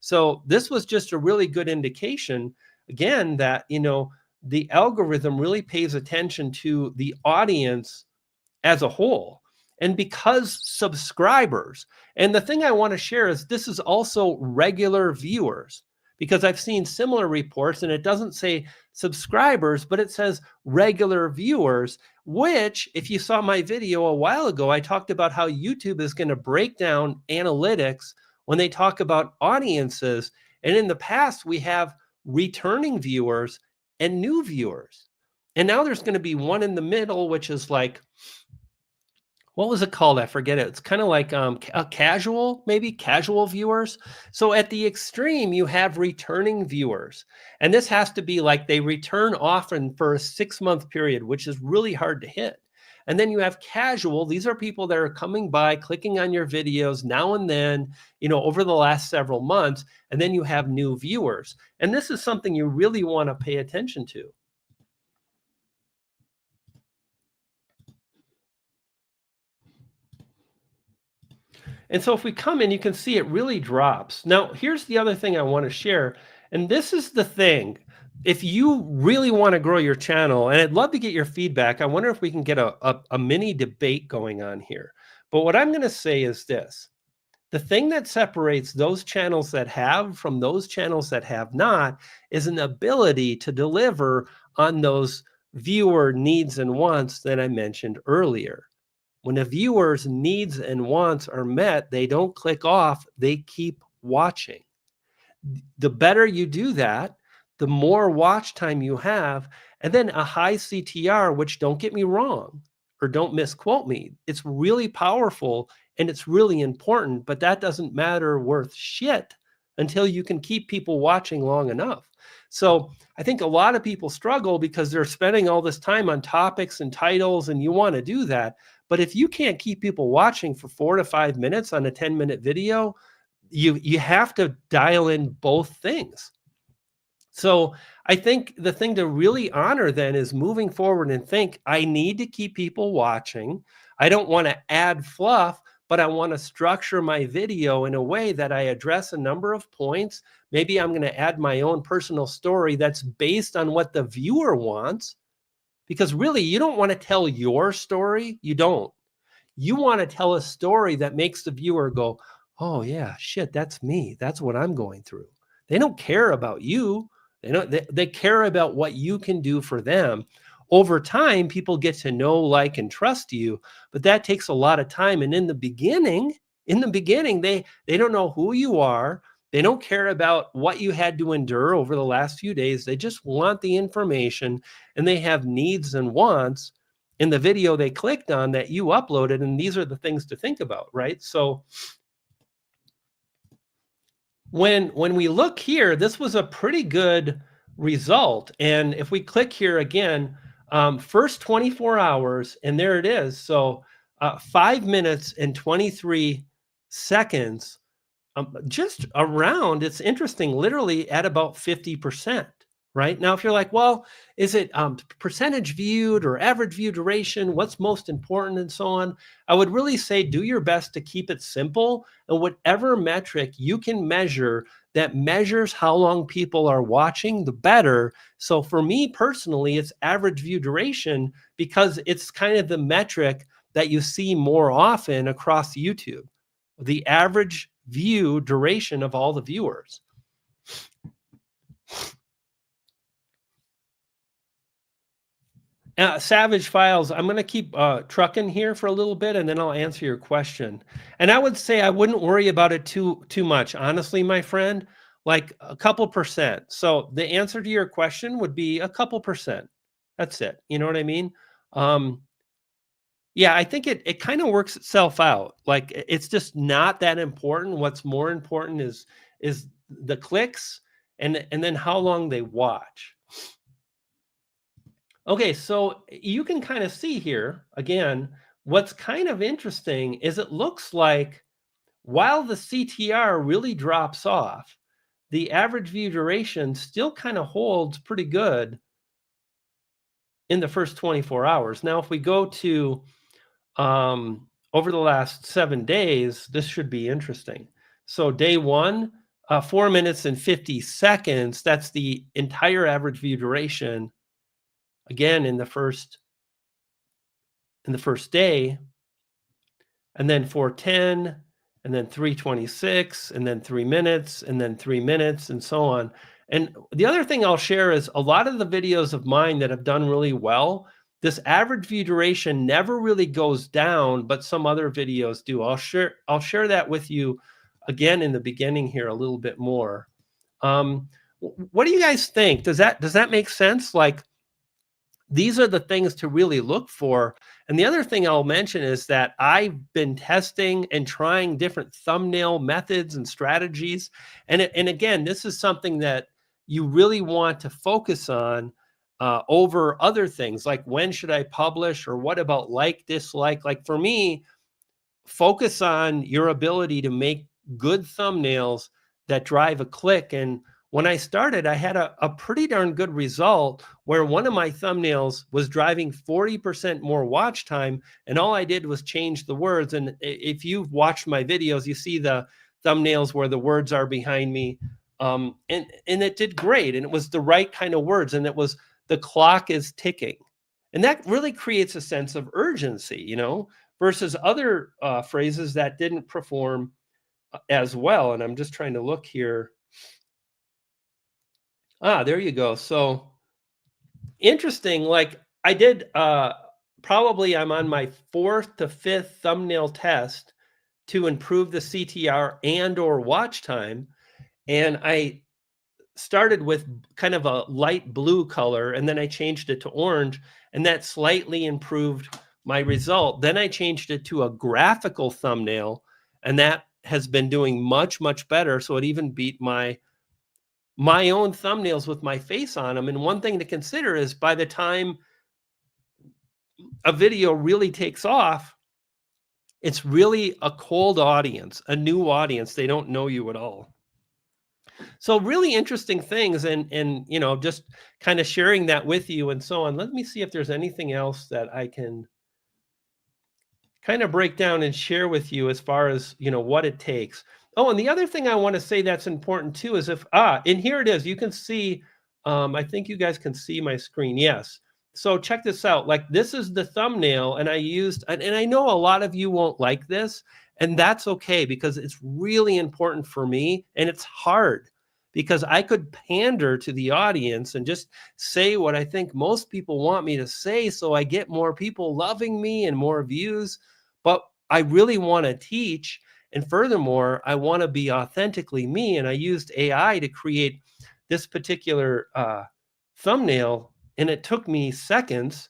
So this was just a really good indication, again, that the algorithm really pays attention to the audience as a whole. And because subscribers, and the thing I want to share is this is also regular viewers, because I've seen similar reports and it doesn't say subscribers, but it says regular viewers, which, if you saw my video a while ago, I talked about how YouTube is going to break down analytics when they talk about audiences. And in the past, we have returning viewers and new viewers. And now there's going to be one in the middle, which is like, what was it called? I forget it. It's kind of like casual, maybe casual viewers. So at the extreme, you have returning viewers. And this has to be like they return often for a 6-month period, which is really hard to hit. And then you have casual. These are people that are coming by, clicking on your videos now and then, over the last several months. And then you have new viewers. And this is something you really want to pay attention to. And so if we come in, you can see it really drops. Now, here's the other thing I want to share. And this is the thing. If you really want to grow your channel, and I'd love to get your feedback, I wonder if we can get a mini debate going on here. But what I'm going to say is this. The thing that separates those channels that have from those channels that have not is an ability to deliver on those viewer needs and wants that I mentioned earlier. When a viewer's needs and wants are met, they don't click off, they keep watching. The better you do that, the more watch time you have, and then a high CTR, which, don't get me wrong, or don't misquote me, it's really powerful and it's really important, but that doesn't matter worth shit until you can keep people watching long enough. So I think a lot of people struggle because they're spending all this time on topics and titles, and you want to do that. But if you can't keep people watching for 4 to 5 minutes on a 10-minute video, you have to dial in both things. So I think the thing to really honor then is moving forward and think, I need to keep people watching. I don't want to add fluff, but I want to structure my video in a way that I address a number of points. Maybe I'm going to add my own personal story that's based on what the viewer wants, because really you don't want to tell your story. You don't. You want to tell a story that makes the viewer go, oh yeah, shit, that's me. That's what I'm going through. They don't care about you. They care about what you can do for them. Over time, people get to know, like, and trust you, but that takes a lot of time. And in the beginning, they don't know who you are. They don't care about what you had to endure over the last few days. They just want the information, and they have needs and wants in the video they clicked on that you uploaded. And these are the things to think about, right? So when we look here, this was a pretty good result. And if we click here again, first 24 hours, and there it is. So 5 minutes and 23 seconds, just around, it's interesting, literally at about 50%. Right now, if you're like, well, is it percentage viewed or average view duration? What's most important, and so on? I would really say do your best to keep it simple, and whatever metric you can measure that measures how long people are watching, the better. So for me personally, it's average view duration, because it's kind of the metric that you see more often across YouTube, the average view duration of all the viewers. Savage Files, I'm going to keep trucking here for a little bit, and then I'll answer your question. And I would say I wouldn't worry about it too much, honestly, my friend, like a couple percent. So the answer to your question would be a couple percent. That's it. You know what I mean? Yeah, I think it kind of works itself out. Like, it's just not that important. What's more important is the clicks and then how long they watch. Okay, so you can kind of see here, again, what's kind of interesting is it looks like while the CTR really drops off, the average view duration still kind of holds pretty good in the first 24 hours. Now, if we go to over the last 7 days, this should be interesting. So day one, 4 minutes and 50 seconds. That's the entire average view duration. Again, in the first day, and then 4:10, and then 3:26, and then 3 minutes, and then 3 minutes, and so on. And the other thing I'll share is a lot of the videos of mine that have done really well, this average view duration never really goes down, but some other videos do. I'll share that with you again in the beginning here a little bit more. What do you guys think? Does that make sense? Like, these are the things to really look for. And the other thing I'll mention is that I've been testing and trying different thumbnail methods and strategies. And again, this is something that you really want to focus on over other things, like when should I publish, or what about like, dislike? Like for me, focus on your ability to make good thumbnails that drive a click. And when I started, I had a pretty darn good result where one of my thumbnails was driving 40% more watch time, and all I did was change the words. And if you've watched my videos, you see the thumbnails where the words are behind me. And it did great, and it was the right kind of words, and it was the clock is ticking. And that really creates a sense of urgency, versus other phrases that didn't perform as well. And I'm just trying to look here. There you go. So interesting. Like I did, probably I'm on my 4th to 5th thumbnail test to improve the CTR and or watch time. And I started with kind of a light blue color, and then I changed it to orange, and that slightly improved my result. Then I changed it to a graphical thumbnail, and that has been doing much, much better. So it even beat my own thumbnails with my face on them. And one thing to consider is by the time a video really takes off, it's really a cold audience, a new audience. They don't know you at all. So really interesting things, and just kind of sharing that with you and so on. Let me see if there's anything else that I can kind of break down and share with you as far as, what it takes. Oh, and the other thing I want to say that's important too is and here it is. You can see, I think you guys can see my screen. Yes. So check this out. Like this is the thumbnail, and I used, and I know a lot of you won't like this, and that's okay, because it's really important for me, and it's hard because I could pander to the audience and just say what I think most people want me to say, so I get more people loving me and more views. But I really want to teach, and furthermore, I want to be authentically me. And I used AI to create this particular thumbnail, and it took me seconds.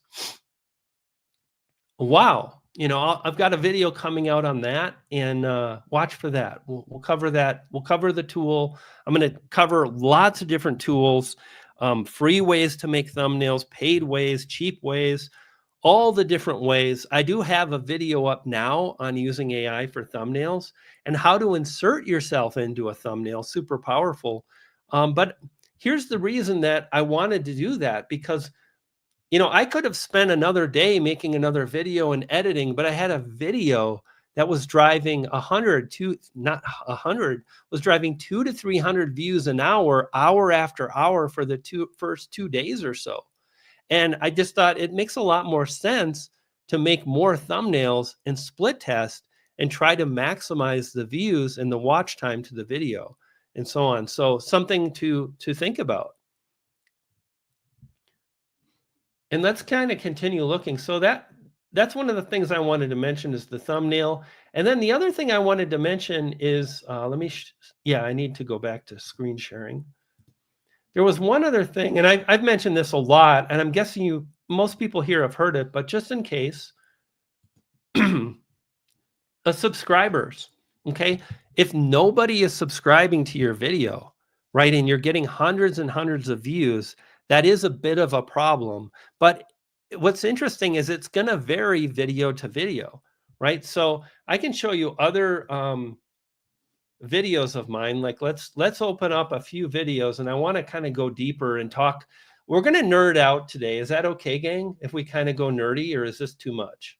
Wow. I've got a video coming out on that, and watch for that. We'll cover that. We'll cover the tool. I'm going to cover lots of different tools, free ways to make thumbnails, paid ways, cheap ways, all the different ways. I do have a video up now on using AI for thumbnails and how to insert yourself into a thumbnail. Super powerful. But here's the reason that I wanted to do that, because I could have spent another day making another video and editing, but I had a video that was driving 100 to not 100 was driving 200 to 300 views an hour after hour for the first 2 days or so. And I just thought it makes a lot more sense to make more thumbnails and split test and try to maximize the views and the watch time to the video and so on. So something to think about. And let's kind of continue looking. So that's one of the things I wanted to mention is the thumbnail. And then the other thing I wanted to mention is, I need to go back to screen sharing. There was one other thing, and I've mentioned this a lot, and I'm guessing most people here have heard it, but just in case, subscribers. Okay. If nobody is subscribing to your video, right, and you're getting hundreds and hundreds of views, that is a bit of a problem. But what's interesting is it's going to vary video to video, right? So I can show you other videos of mine. Like let's open up a few videos, and I want to kind of go deeper and talk. We're going to nerd out today. Is that okay, gang? If we kind of go nerdy, or is this too much?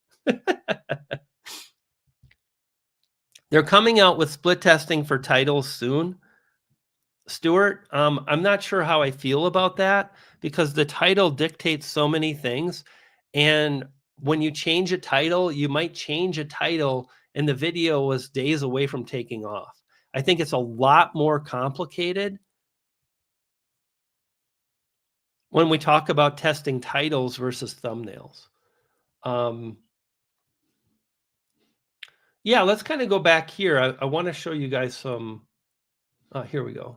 They're coming out with split testing for titles soon. Stuart, I'm not sure how I feel about that because the title dictates so many things. And when you change a title, you might change a title and the video was days away from taking off. I think it's a lot more complicated when we talk about testing titles versus thumbnails. Yeah, let's kind of go back here. I want to show you guys some. Here we go.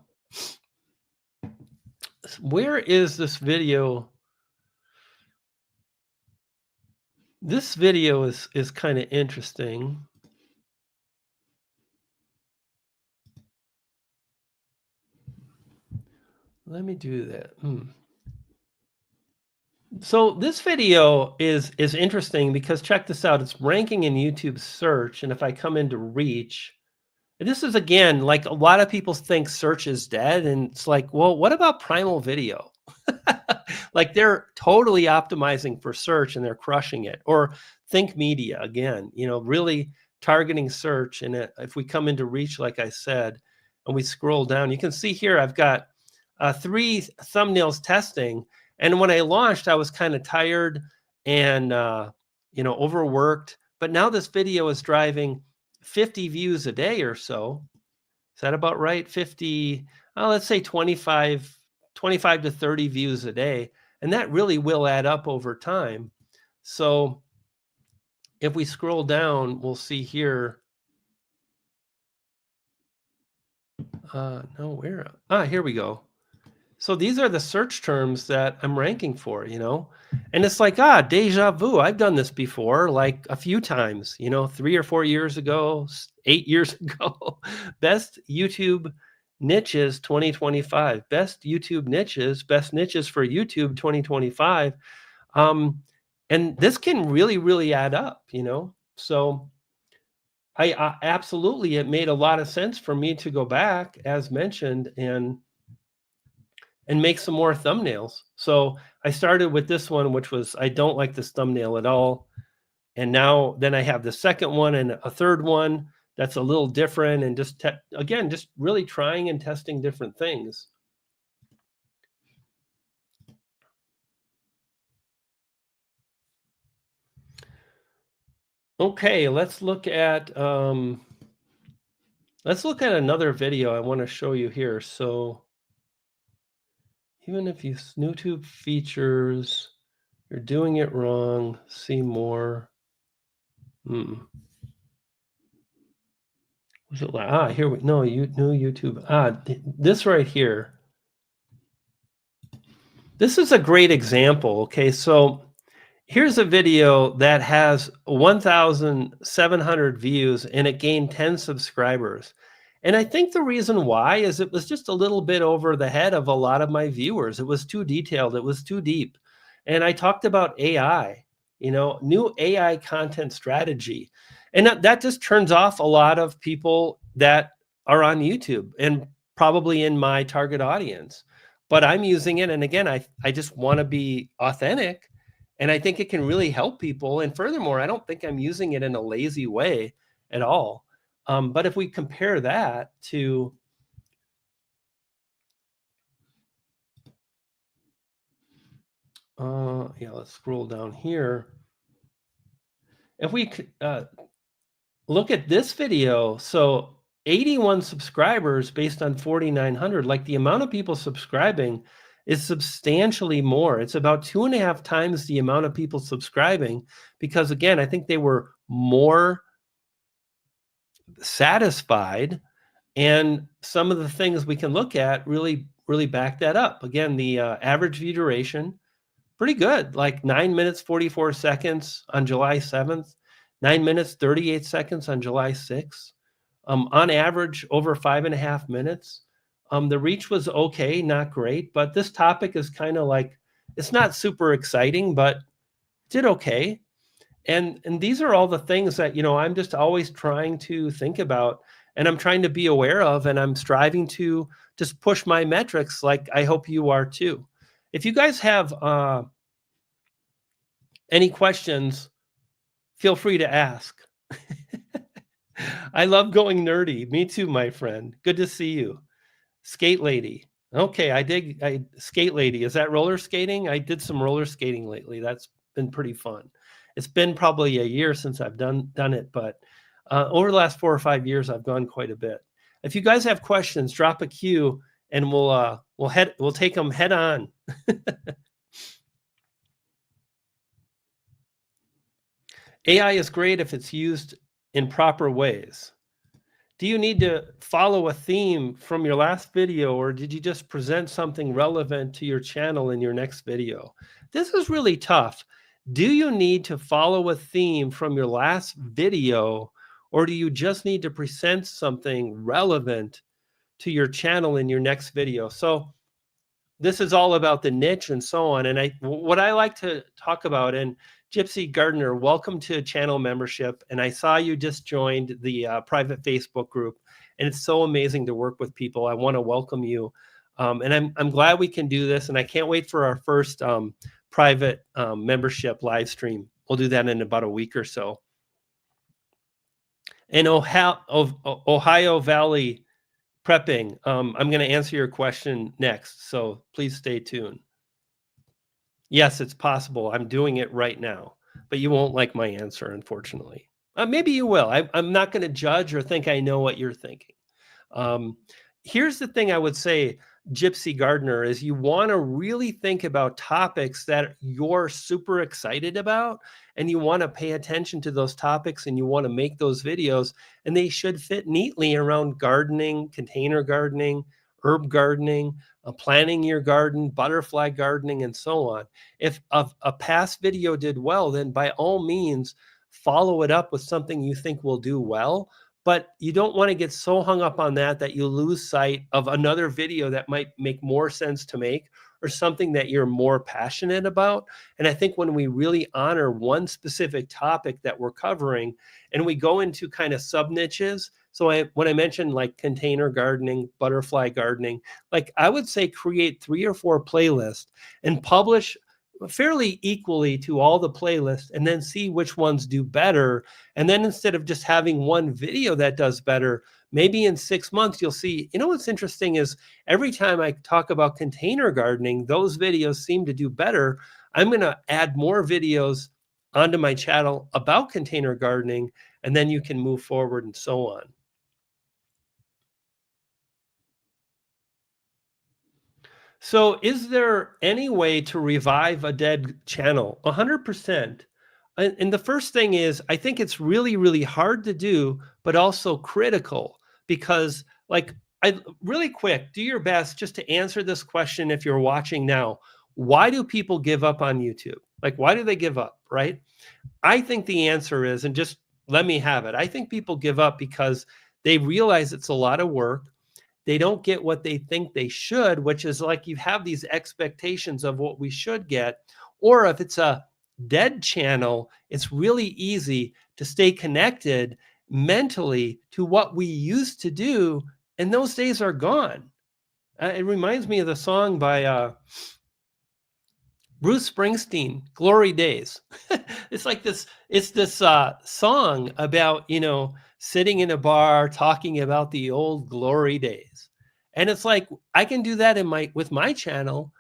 Where is this video? This video is kind of interesting. Let me do that. So this video is interesting because check this out. It's ranking in YouTube search, and if I come into reach, this is again like a lot of people think search is dead, and it's like, well, what about primal video? Like they're totally optimizing for search and they're crushing it. Or think media again, really targeting search. And if we come into reach, like I said, and we scroll down, you can see here I've got 3 thumbnails testing. And when I launched, I was kind of tired and overworked. But now this video is driving 50 views a day or so. Is that about right? 50, let's say 25 to 30 views a day. And that really will add up over time. So if we scroll down, we'll see here. Here we go. So these are the search terms that I'm ranking for, and it's like, deja vu. I've done this before, like a few times, 3 or 4 years ago, 8 years ago. Best YouTube niches 2025, best YouTube niches, best niches for YouTube 2025. And this can really, really add up, so I absolutely, it made a lot of sense for me to go back, as mentioned, and make some more thumbnails. So I started with this one, which was, I don't like this thumbnail at all. And then I have the second one and a third one that's a little different, and just again, just really trying and testing different things. Okay, let's look at another video I want to show you here. So even if you YouTube features, you're doing it wrong. See more. Was it like, here we no, new YouTube. This right here. This is a great example. Okay, so here's a video that has 1,700 views and it gained 10 subscribers. And I think the reason why is it was just a little bit over the head of a lot of my viewers. It was too detailed. It was too deep. And I talked about AI, new AI content strategy. And that just turns off a lot of people that are on YouTube and probably in my target audience. But I'm using it. And again, I just want to be authentic. And I think it can really help people. And furthermore, I don't think I'm using it in a lazy way at all. But if we compare that to let's scroll down here. If we look at this video, so 81 subscribers based on 4,900, like the amount of people subscribing is substantially more. It's about 2.5 times the amount of people subscribing because, again, I think they were more satisfied, and some of the things we can look at really, really back that up. Again, the average view duration, pretty good, like 9 minutes, 44 seconds on July 7th, 9 minutes, 38 seconds on July 6th. on average over 5.5 minutes. The reach was okay, not great, but this topic is kind of like, it's not super exciting, but did okay. And these are all the things that, I'm just always trying to think about, and I'm trying to be aware of, and I'm striving to just push my metrics, like I hope you are too. If you guys have any questions, feel free to ask. I love going nerdy. Me too, my friend. Good to see you. Skate lady. Okay, I skate lady. Is that roller skating? I did some roller skating lately. That's been pretty fun. It's been probably a year since I've done it, but over the last 4 or 5 years, I've gone quite a bit. If you guys have questions, drop a Q, and we'll take them head on. AI is great if it's used in proper ways. Do you need to follow a theme from your last video, or did you just present something relevant to your channel in your next video? This is really tough. Do you need to follow a theme from your last video, or do you just need to present something relevant to your channel in your next video? So this is all about the niche and so on. And what I like to talk about, and Gypsy Gardner, welcome to channel membership. And I saw you just joined the private Facebook group, and it's so amazing to work with people. I want to welcome you. And I'm glad we can do this. And I can't wait for our first private membership live stream. We'll do that in about a week or so. And Ohio Valley prepping. I'm going to answer your question next, so please stay tuned. Yes, it's possible. I'm doing it right now, but you won't like my answer, unfortunately. Maybe you will. I'm not going to judge or think I know what you're thinking. Here's the thing I would say, Gypsy Gardner, is you want to really think about topics that you're super excited about, and you want to pay attention to those topics, and you want to make those videos, and they should fit neatly around gardening, container gardening, herb gardening, planting your garden, butterfly gardening, and so on. If a past video did well, then by all means, follow it up with something you think will do well. But you don't want to get so hung up on that you lose sight of another video that might make more sense to make, or something that you're more passionate about. And I think when we really honor one specific topic that we're covering, and we go into kind of sub niches. So when I mentioned like container gardening, butterfly gardening, like I would say create 3 or 4 playlists and publish fairly equally to all the playlists, and then see which ones do better. And then instead of just having one video that does better, maybe in 6 months you'll see, what's interesting is every time I talk about container gardening, those videos seem to do better. I'm going to add more videos onto my channel about container gardening, and then you can move forward and so on. So is there any way to revive a dead channel? 100%. And the first thing is, I think it's really, really hard to do, but also critical, because like, really quick, do your best just to answer this question. If you're watching now, why do people give up on YouTube? Like, why do they give up, right? I think the answer is, and just let me have it, I think people give up because they realize it's a lot of work. They don't get what they think they should, which is like you have these expectations of what we should get. Or if it's a dead channel, it's really easy to stay connected mentally to what we used to do, and those days are gone. It reminds me of the song by Bruce Springsteen, Glory Days. It's like this, it's this song about, sitting in a bar talking about the old glory days. And it's like, I can do that with my channel,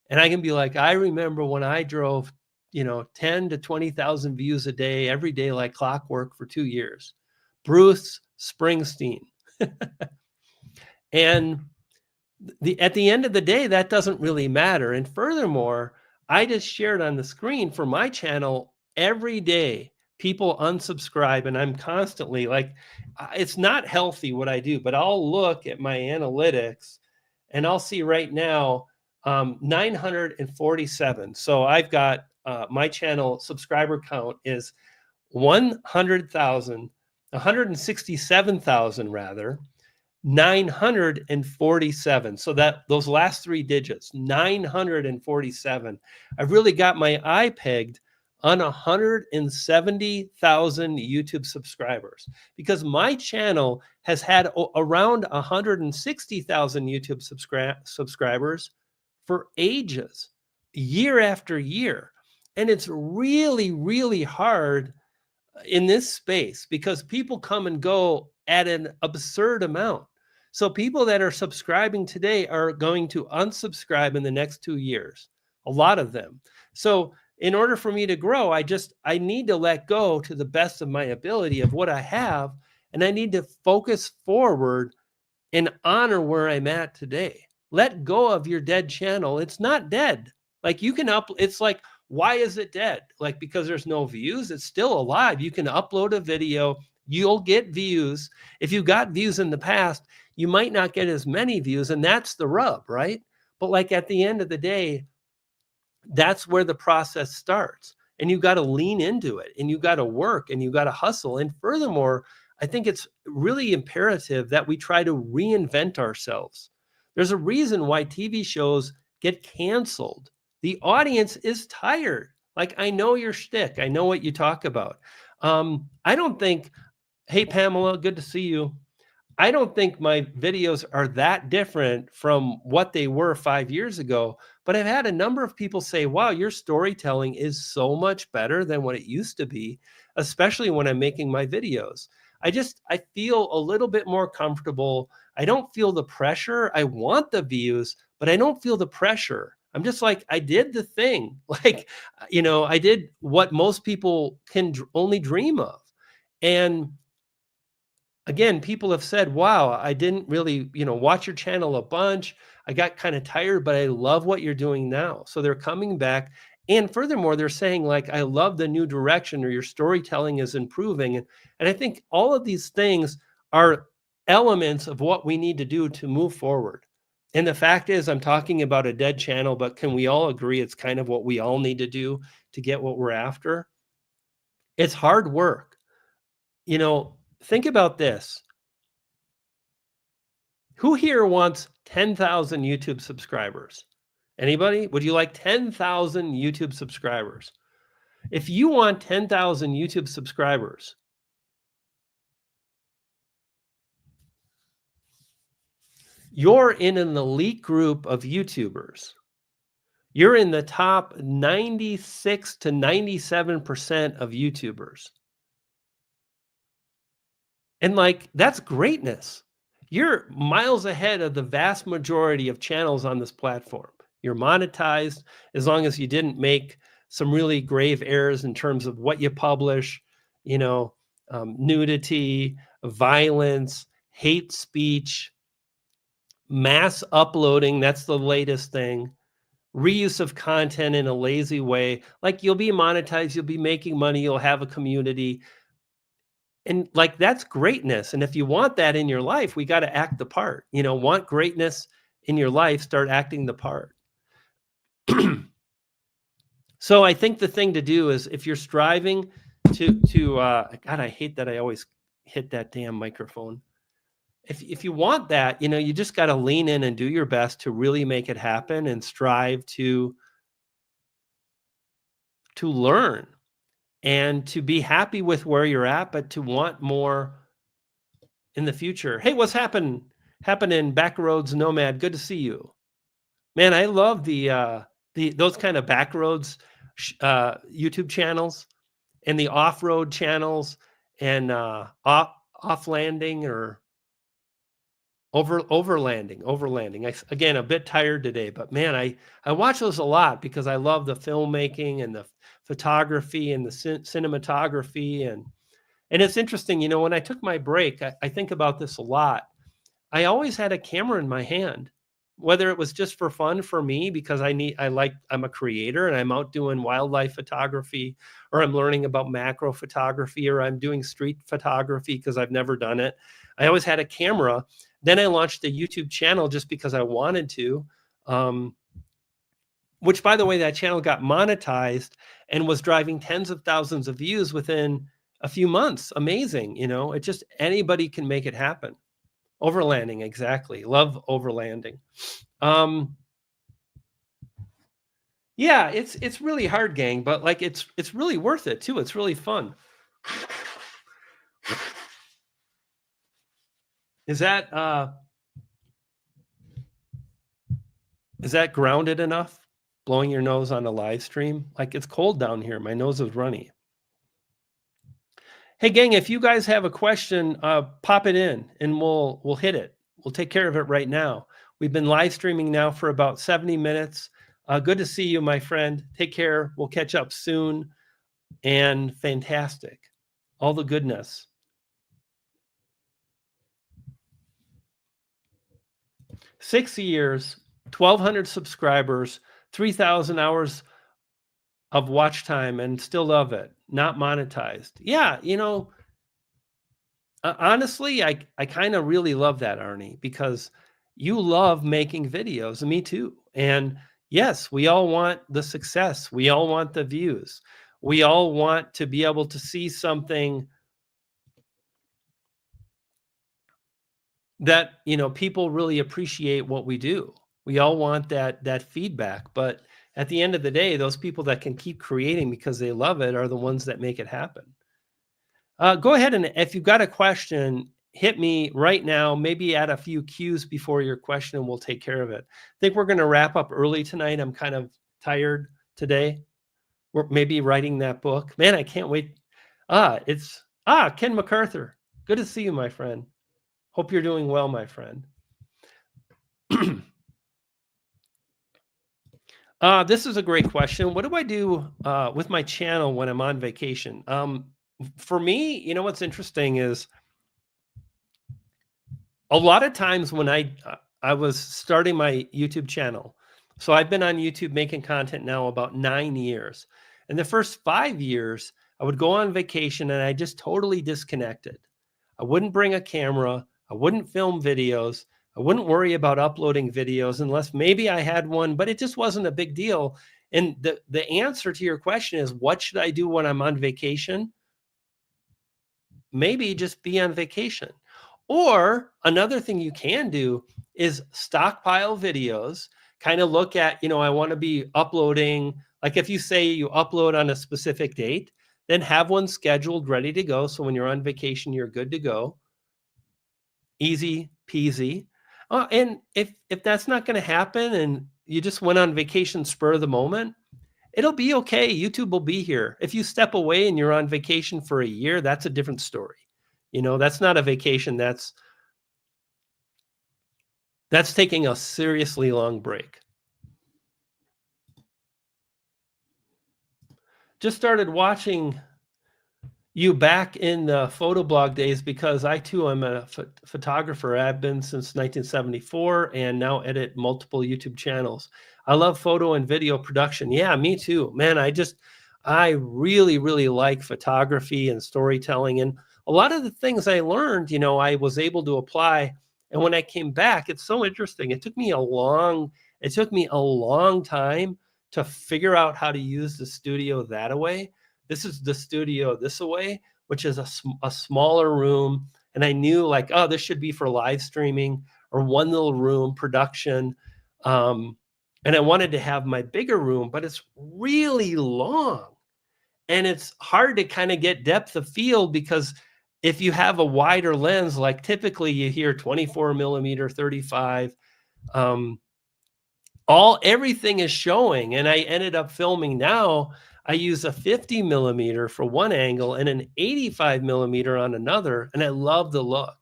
and I can be like, I remember when I drove, 10 to 20,000 views a day, every day, like clockwork for 2 years. Bruce Springsteen. And at the end of the day, that doesn't really matter. And furthermore, I just shared on the screen for my channel, every day people unsubscribe, and I'm constantly like, it's not healthy what I do, but I'll look at my analytics and I'll see right now 947. So I've got my channel subscriber count is 100,000. 167,000 rather, 947. So that those last three digits, 947. I've really got my eye pegged on 170,000 YouTube subscribers because my channel has had around 160,000 YouTube subscribers for ages, year after year. And it's really, really hard in this space because people come and go at an absurd amount. So people that are subscribing today are going to unsubscribe in the next 2 years, a lot of them. So in order for me to grow, I need to let go to the best of my ability of what I have, and I need to focus forward and honor where I'm at today. Let go of your dead channel. It's not dead. Like you can it's like, why is it dead? Like, because there's no views, it's still alive. You can upload a video, you'll get views. If you got views in the past, you might not get as many views, and that's the rub, right? But like at the end of the day, that's where the process starts. And you got to lean into it, and you got to work, and you got to hustle. And furthermore, I think it's really imperative that we try to reinvent ourselves. There's a reason why TV shows get canceled. The audience is tired. Like, I know your shtick. I know what you talk about. I don't think, hey, Pamela, good to see you. I don't think my videos are that different from what they were 5 years ago, but I've had a number of people say, wow, your storytelling is so much better than what it used to be, especially when I'm making my videos. I feel a little bit more comfortable. I don't feel the pressure. I want the views, but I don't feel the pressure. I'm just like, I did the thing. Like, I did what most people can only dream of. And again, people have said, wow, I didn't really, watch your channel a bunch. I got kind of tired, but I love what you're doing now. So they're coming back. And furthermore, they're saying, like, I love the new direction, or your storytelling is improving. And I think all of these things are elements of what we need to do to move forward. And the fact is, I'm talking about a dead channel, but can we all agree it's kind of what we all need to do to get what we're after? It's hard work. Think about this. Who here wants 10,000 YouTube subscribers? Anybody? Would you like 10,000 YouTube subscribers? If you want 10,000 YouTube subscribers, you're in an elite group of YouTubers. You're in the top 96 to 97% of YouTubers. And like, that's greatness. You're miles ahead of the vast majority of channels on this platform. You're monetized as long as you didn't make some really grave errors in terms of what you publish, nudity, violence, hate speech, mass uploading. That's the latest thing. Reuse of content in a lazy way. Like, you'll be monetized, you'll be making money, you'll have a community. And like, that's greatness. And if you want that in your life, we got to act the part. Want greatness in your life, start acting the part. So I think the thing to do is, if you're striving to God, I hate that I always hit that damn microphone. If you want that, you just got to lean in and do your best to really make it happen, and strive to learn and to be happy with where you're at, but to want more in the future. Hey, what's happening, Backroads Nomad? Good to see you, man. I love those kind of Backroads YouTube channels, and the off-road channels, and off landing, or overlanding. Again, a bit tired today, but man, I watch those a lot because I love the filmmaking and the photography and the cinematography. And it's interesting, when I took my break, I think about this a lot. I always had a camera in my hand, whether it was just for fun for me, because I'm a creator and I'm out doing wildlife photography, or I'm learning about macro photography, or I'm doing street photography because I've never done it. I always had a camera. Then I launched a YouTube channel just because I wanted to, which, by the way, that channel got monetized and was driving tens of thousands of views within a few months. Amazing. It just anybody can make it happen. Overlanding, exactly. Love overlanding. Um, yeah, it's really hard, gang, but like it's really worth it too. It's really fun. Is that uh is that grounded enough? Blowing your nose on a live stream? Like it's cold down here. My nose is runny. Hey gang, if you guys have a question, pop it in and we'll hit it. We'll take care of it right now. We've been live streaming now for about 70 minutes. Good to see you, my friend. Take care. We'll catch up soon. And fantastic. All the goodness. 6 years, 1,200 subscribers, 3,000 hours of watch time, and still love it. Not monetized. Yeah, honestly, I kind of really love that, Arnie, because you love making videos, and me too. And yes, we all want the success. We all want the views. We all want to be able to see something that, people really appreciate what we do. We all want that feedback, but at the end of the day, those people that can keep creating because they love it are the ones that make it happen. Go ahead, and if you've got a question, hit me right now. Maybe add a few cues before your question, and we'll take care of it. I think we're going to wrap up early tonight. I'm kind of tired today. We're maybe writing that book. Man, I can't wait. It's Ken MacArthur. Good to see you, my friend. Hope you're doing well, my friend. This is a great question. What do I do with my channel when I'm on vacation? For me, what's interesting is a lot of times when I was starting my YouTube channel. So I've been on YouTube making content now about 9 years. And the first 5 years, I would go on vacation and I just totally disconnected. I wouldn't bring a camera. I wouldn't film videos. I wouldn't worry about uploading videos unless maybe I had one, but it just wasn't a big deal. And the answer to your question is, what should I do when I'm on vacation? Maybe just be on vacation. Or another thing you can do is stockpile videos, kind of look at, I want to be uploading. Like if you say you upload on a specific date, then have one scheduled, ready to go. So when you're on vacation, you're good to go. Easy peasy. And if that's not going to happen and you just went on vacation spur of the moment, it'll be okay. YouTube will be here. If you step away and you're on vacation for a year, that's a different story. That's not a vacation. That's taking a seriously long break. Just started watching you back in the photo blog days because I too am a photographer. I've been since 1974 and now edit multiple YouTube channels. I love photo and video production. Yeah, me too, man. I really, really like photography and storytelling, and a lot of the things I learned, I was able to apply. And when I came back, it's so interesting. It took me a long time to figure out how to use the studio that way. This is the studio this away, which is a smaller room. And I knew like, oh, this should be for live streaming or one little room production. And I wanted to have my bigger room, but it's really long. And it's hard to kind of get depth of field because if you have a wider lens, like typically you hear 24 millimeter, 35, everything is showing. And I ended up filming now. I use a 50 millimeter for one angle and an 85 millimeter on another. And I love the look.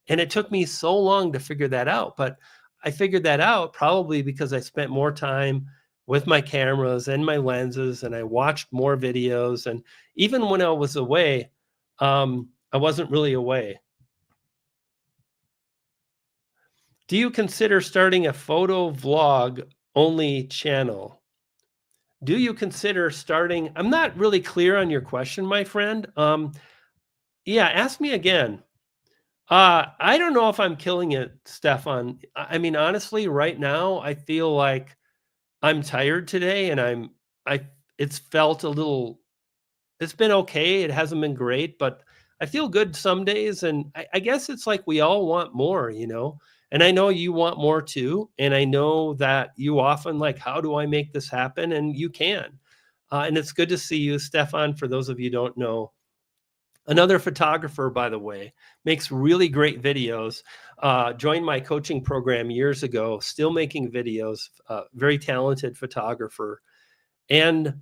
And it took me so long to figure that out. But I figured that out probably because I spent more time with my cameras and my lenses and I watched more videos. And even when I was away, I wasn't really away. Do you consider starting a photo vlog only channel? Do you consider starting? I'm not really clear on your question, my friend. Yeah, ask me again. I don't know if I'm killing it, Stefan. I mean, honestly, right now, I feel like I'm tired today and I it's felt a little It's been okay. It hasn't been great, but I feel good some days. And I guess it's like we all want more, you know? And I know you want more too. And I know that you often like, how do I make this happen? And you can. And it's good to see you, Stefan. For those of you who don't know, another photographer, by the way, makes really great videos. Joined my coaching program years ago, still making videos, very talented photographer. And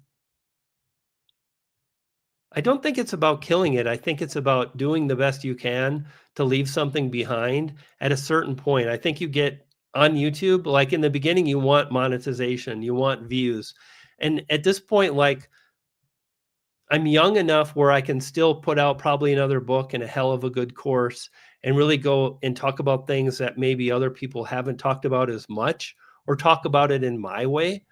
I don't think it's about killing it. I think it's about doing the best you can to leave something behind at a certain point. I think you get on YouTube, like in the beginning, you want monetization, you want views. And at this point, like I'm young enough where I can still put out probably another book and a hell of a good course and really go and talk about things that maybe other people haven't talked about as much or talk about it in my way.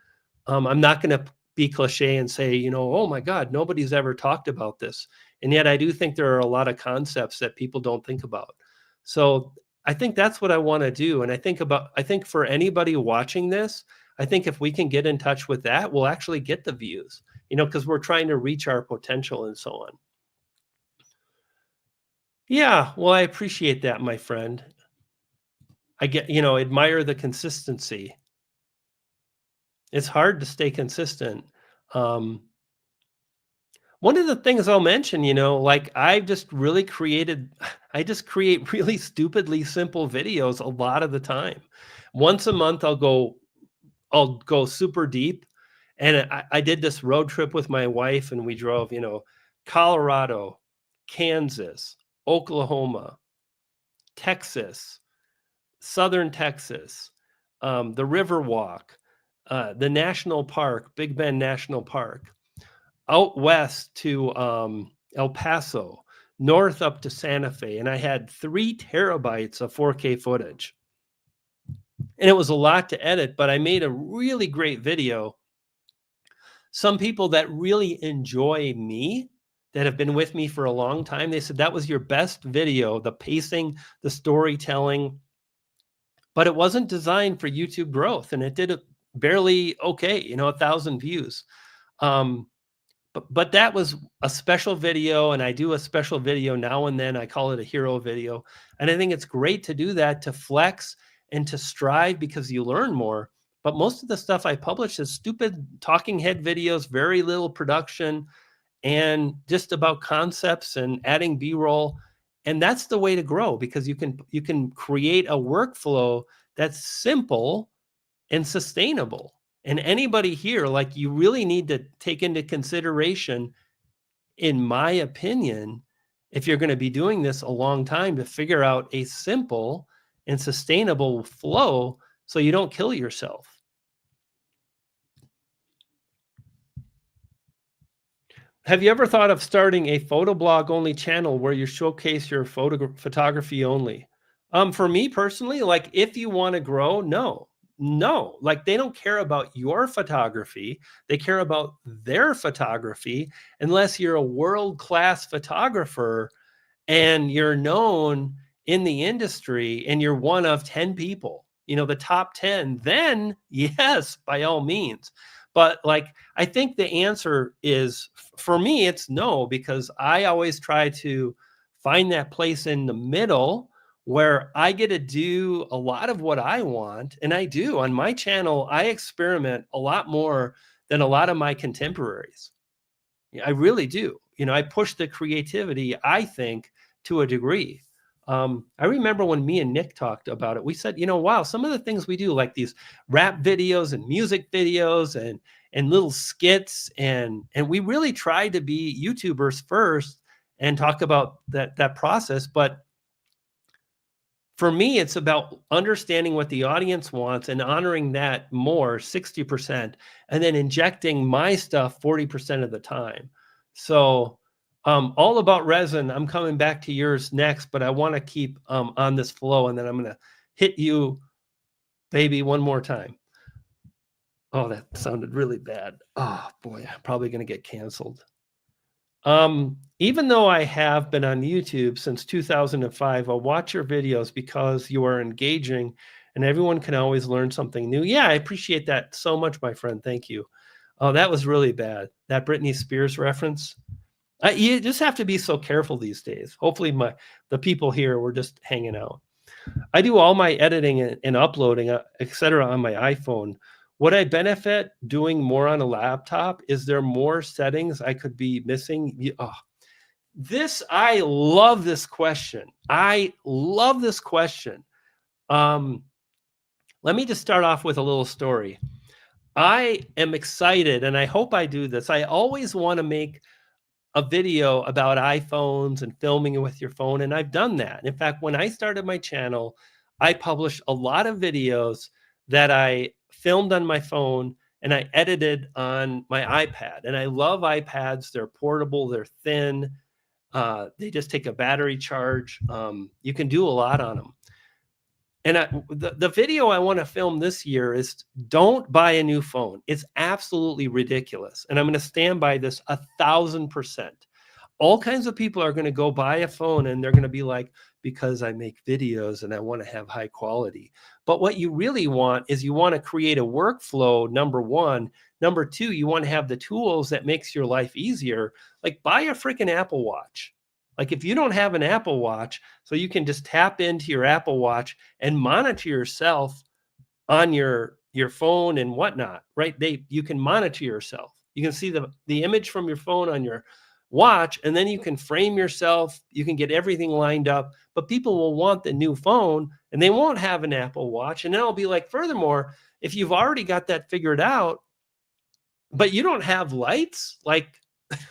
I'm not going to be cliche and say, you know, oh my God, nobody's ever talked about this. And yet I do think there are a lot of concepts that people don't think about. So I think that's what I want to do. And I think for anybody watching this, I think if we can get in touch with that, we'll actually get the views, you know, because we're trying to reach our potential and so on. Yeah. Well, I appreciate that, my friend. I get, you know, admire the consistency. It's hard to stay consistent. Um, One of the things I'll mention, you know, like I've just really created, I just create really stupidly simple videos a lot of the time. Once a month, I'll go super deep. And I did this road trip with my wife and we drove, you know, Colorado, Kansas, Oklahoma, Texas, Southern Texas, the Riverwalk, the national park, Big Bend National Park, out west to El Paso, north up to Santa Fe, and I had 3 terabytes of 4K footage. And it was a lot to edit, but I made a really great video. Some people that really enjoy me, that have been with me for a long time, they said that was your best video, the pacing, the storytelling, but it wasn't designed for YouTube growth, and it did it barely okay, you know, 1,000 views. Um, but that was a special video, and I do a special video now and then. I call it a hero video, and I think it's great to do that, to flex and to strive because you learn more. But most of the stuff I publish is stupid talking head videos, very little production, and just about concepts and adding B-roll. And that's the way to grow because you can create a workflow that's simple and sustainable. And anybody here, like you really need to take into consideration, in my opinion, if you're going to be doing this a long time, to figure out a simple and sustainable flow so you don't kill yourself. Have you ever thought of starting a photo blog only channel where you showcase your photography only? For me personally, like if you want to grow, no, like they don't care about your photography. They care about their photography unless you're a world-class photographer and you're known in the industry and you're one of 10 people, you know, the top 10, then yes, by all means. But like, I think the answer is for me, it's no, because I always try to find that place in the middle where I get to do a lot of what I want. And I do on my channel, I experiment a lot more than a lot of my contemporaries. Yeah, I really do. You know, I push the creativity, I think, to a degree. I remember when me and Nick talked about it, we said, you know, wow, some of the things we do, like these rap videos and music videos and little skits, and we really tried to be YouTubers first and talk about that process. But for me, it's about understanding what the audience wants and honoring that more, 60%, and then injecting my stuff 40% of the time. So all about resin. I'm coming back to yours next, but I want to keep on this flow, and then I'm going to hit you, baby, one more time. Oh, that sounded really bad. Oh boy, I'm probably going to get canceled. Even though I have been on YouTube since 2005, I'll watch your videos because you are engaging and everyone can always learn something new. Yeah, I appreciate that so much, my friend. Thank you. Oh, that was really bad. That Britney Spears reference. You just have to be so careful these days. Hopefully the people here, we're just hanging out. I do all my editing and uploading, et cetera, on my iPhone. Would I benefit doing more on a laptop? Is there more settings I could be missing? I love this question. I love this question. Um, Let me just start off with a little story. I am excited, and I hope I do this. I always want to make a video about iPhones and filming it with your phone, and I've done that. In fact, when I started my channel, I published a lot of videos that I filmed on my phone and I edited on my iPad. And I love iPads. They're portable, they're thin, they just take a battery charge. You can do a lot on them. And the video I want to film this year is don't buy a new phone. It's absolutely ridiculous. And I'm going to stand by this 1,000%. All kinds of people are going to go buy a phone and they're going to be like, because I make videos and I want to have high quality. But what you really want is you want to create a workflow, number one. Number two, you want to have the tools that makes your life easier. Like buy a freaking Apple Watch. Like if you don't have an Apple Watch, so you can just tap into your Apple Watch and monitor yourself on your phone and whatnot, right? You can monitor yourself. You can see the image from your phone on your watch, and then you can frame yourself. You can get everything lined up, but people will want the new phone and they won't have an Apple Watch. And then I'll be like, furthermore, if you've already got that figured out, but you don't have lights, like,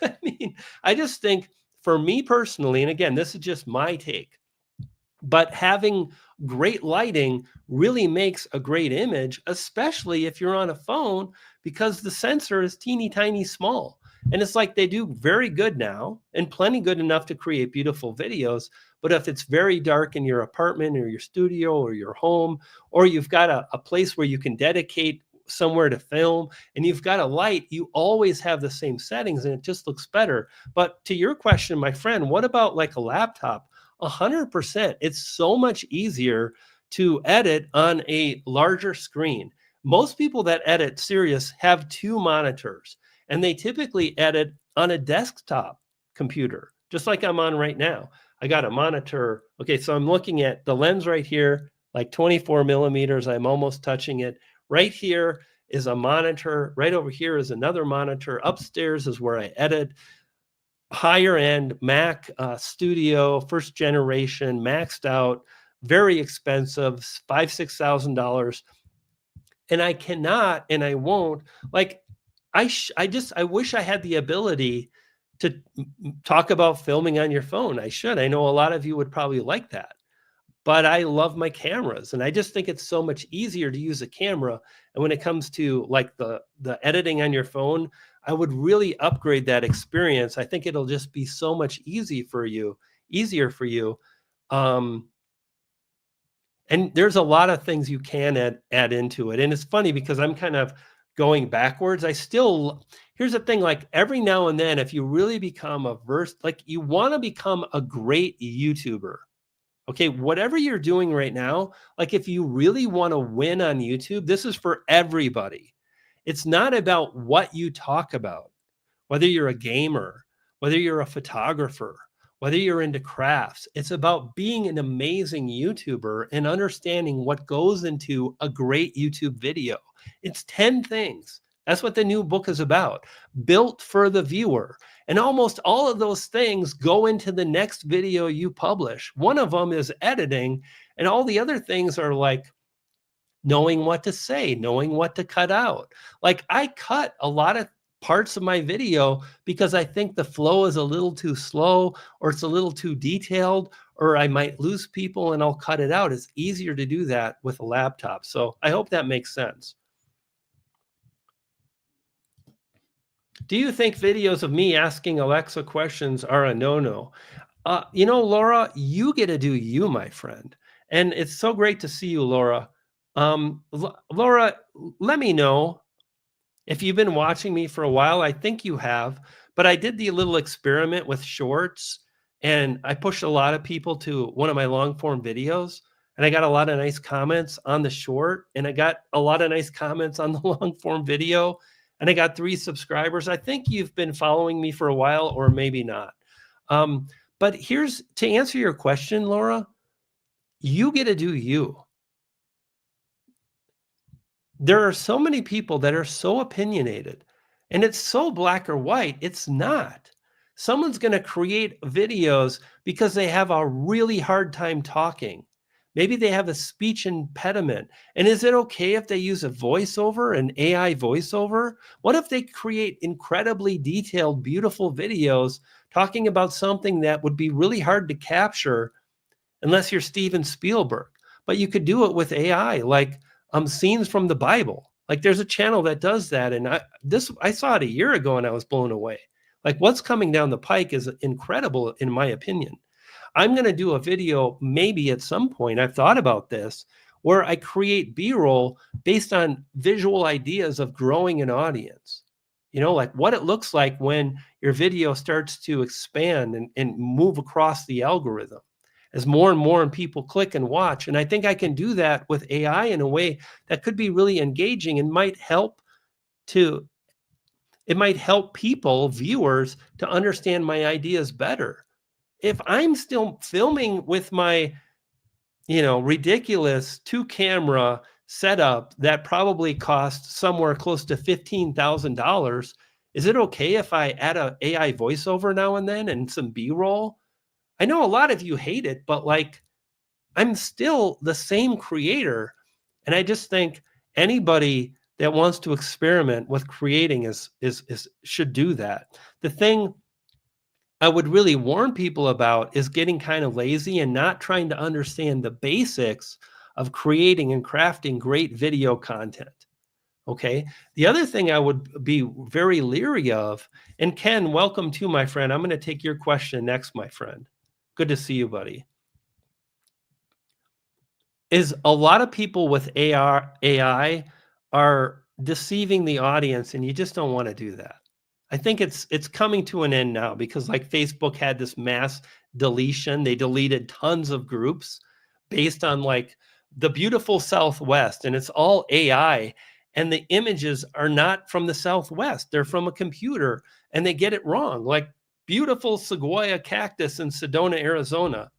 I mean, I just think for me personally, and again, this is just my take, but having great lighting really makes a great image, especially if you're on a phone, because the sensor is teeny tiny small. And it's like they do very good now and plenty good enough to create beautiful videos. But if it's very dark in your apartment or your studio or your home, or you've got a place where you can dedicate somewhere to film and you've got a light, you always have the same settings and it just looks better. But to your question, my friend, what about like a laptop? 100%. It's so much easier to edit on a larger screen. Most people that edit serious have two monitors, and they typically edit on a desktop computer, just like I'm on right now. I got a monitor. Okay, so I'm looking at the lens right here, like 24 millimeters. I'm almost touching it. Right here is a monitor. Right over here is another monitor. Upstairs is where I edit. Higher end Mac Studio, first generation, maxed out, very expensive, $5,000-$6,000. And I cannot, and I won't. Like, I wish I had the ability to talk about filming on your phone. I should. I know a lot of you would probably like that. But I love my cameras, and I just think it's so much easier to use a camera. And when it comes to like the editing on your phone, I would really upgrade that experience. I think it'll just be so much easier for you. Um, and there's a lot of things you can add into it. And it's funny because I'm kind of going backwards. Here's the thing, like every now and then, if you really become like you want to become a great YouTuber. Okay, whatever you're doing right now, like if you really want to win on YouTube, this is for everybody. It's not about what you talk about, whether you're a gamer, whether you're a photographer, whether you're into crafts. It's about being an amazing YouTuber and understanding what goes into a great YouTube video. It's 10 things. That's what the new book is about, built for the viewer. And almost all of those things go into the next video you publish. One of them is editing, and all the other things are like knowing what to say, knowing what to cut out. Like I cut a lot of parts of my video because I think the flow is a little too slow or it's a little too detailed, or I might lose people and I'll cut it out. It's easier to do that with a laptop. So I hope that makes sense. Do you think videos of me asking Alexa questions are a no-no? Laura, you get to do you, my friend. And it's so great to see you, Laura. Laura, let me know if you've been watching me for a while. I think you have, but I did the little experiment with shorts, and I pushed a lot of people to one of my long form videos, and I got a lot of nice comments on the short, and I got a lot of nice comments on the long form video. and I got 3 subscribers. I think you've been following me for a while, or maybe not. Um, but here's to answer your question, Laura, you get to do you. There are so many people that are so opinionated, and it's so black or white. It's not. Someone's going to create videos because they have a really hard time talking. Maybe they have a speech impediment. And is it okay if they use a voiceover, an AI voiceover? What if they create incredibly detailed, beautiful videos talking about something that would be really hard to capture unless you're Steven Spielberg? But you could do it with AI, like scenes from the Bible. Like there's a channel that does that, and I saw it a year ago, and I was blown away. Like what's coming down the pike is incredible, in my opinion. I'm going to do a video maybe at some point. I've thought about this, where I create B-roll based on visual ideas of growing an audience. You know, like what it looks like when your video starts to expand and move across the algorithm as more and more people click and watch. And I think I can do that with AI in a way that could be really engaging and to it might help people, viewers, to understand my ideas better. If I'm still filming with my, ridiculous 2-camera setup that probably costs somewhere close to $15,000, is it okay if I add a AI voiceover now and then and some B-roll? I know a lot of you hate it, but like I'm still the same creator. And I just think anybody that wants to experiment with creating is should do that. The thing I would really warn people about is getting kind of lazy and not trying to understand the basics of creating and crafting great video content. Okay. The other thing I would be very leery of, and Ken, welcome to, my friend. I'm going to take your question next, my friend. Good to see you, buddy. Is a lot of people with AI are deceiving the audience, and you just don't want to do that. I think it's coming to an end now because like Facebook had this mass deletion. They deleted tons of groups based on like the beautiful Southwest, and it's all AI. And the images are not from the Southwest. They're from a computer, and they get it wrong. Like beautiful sequoia cactus in Sedona, Arizona.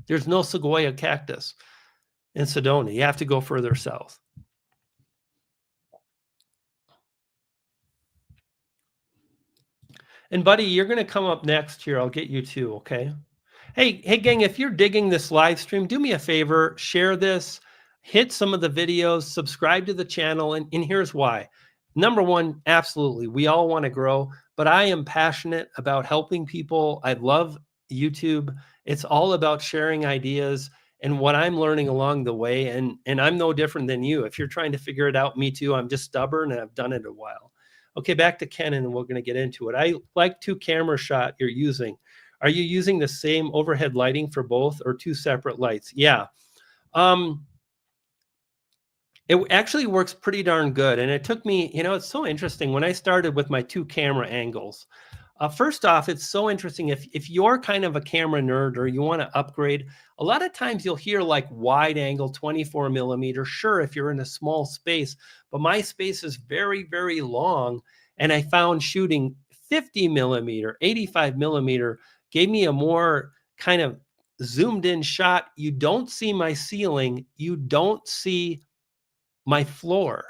There's no sequoia cactus in Sedona. You have to go further south. And buddy, you're going to come up next here. I'll get you too, okay? Hey gang, if you're digging this live stream, do me a favor, share this, hit some of the videos, subscribe to the channel, and here's why. Number one, absolutely, we all want to grow, but I am passionate about helping people. I love YouTube. It's all about sharing ideas and what I'm learning along the way, and I'm no different than you. If you're trying to figure it out, me too. I'm just stubborn, and I've done it a while. Okay, back to Ken, and we're going to get into it. I like 2-camera shot you're using. Are you using the same overhead lighting for both or 2 separate lights? Yeah. It actually works pretty darn good. And it took me, it's so interesting when I started with my 2-camera angles. First off, it's so interesting if you're kind of a camera nerd or you want to upgrade, a lot of times you'll hear like wide angle 24 millimeter. Sure, if you're in a small space, but my space is very, very long. And I found shooting 50 millimeter, 85 millimeter gave me a more kind of zoomed in shot. You don't see my ceiling. You don't see my floor.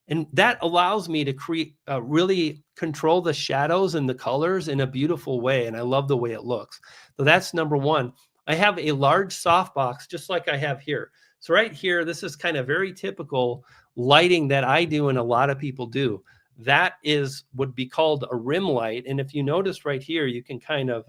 And that allows me to create, really control the shadows and the colors in a beautiful way. And I love the way it looks. So that's number one. I have a large softbox, just like I have here. So right here, this is kind of very typical lighting that I do and a lot of people do. That would be called a rim light. And if you notice right here, you can kind of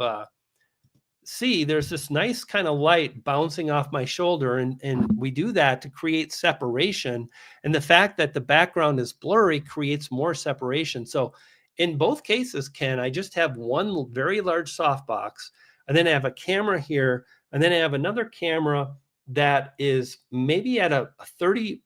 see there's this nice kind of light bouncing off my shoulder, and we do that to create separation, and the fact that the background is blurry creates more separation. So in both cases, Ken, I just have one very large softbox, and then I have a camera here, and then I have another camera that is maybe at a 30%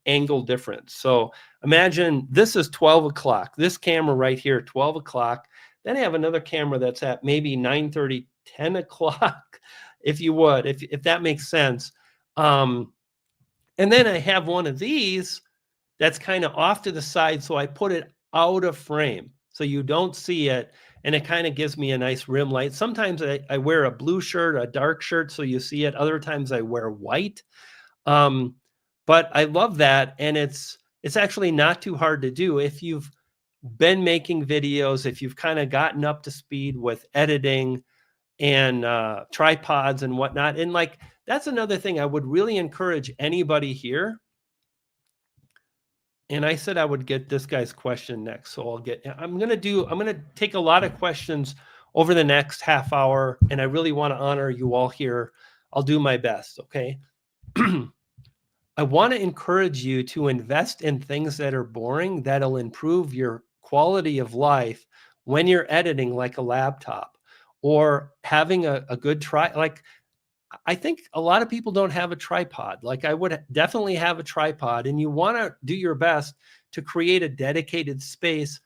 angle difference. So imagine this is 12 o'clock, this camera right here, 12 o'clock. Then I have another camera that's at maybe 9:30, 10 o'clock, if you would, if that makes sense. And then I have one of these that's kind of off to the side. So I put it out of frame so you don't see it. And it kind of gives me a nice rim light. Sometimes I wear a blue shirt, a dark shirt, so you see it. Other times I wear white. Um, but I love that. And it's actually not too hard to do. If you've been making videos, if you've kind of gotten up to speed with editing and tripods and whatnot. And like, that's another thing I would really encourage anybody here. And I said I would get this guy's question next. So I'm going to take a lot of questions over the next half hour. And I really want to honor you all here. I'll do my best. Okay. I want to encourage you to invest in things that are boring, that'll improve your quality of life when you're editing, like a laptop, or having a good like, I think a lot of people don't have a tripod. Like, I would definitely have a tripod, and you want to do your best to create a dedicated space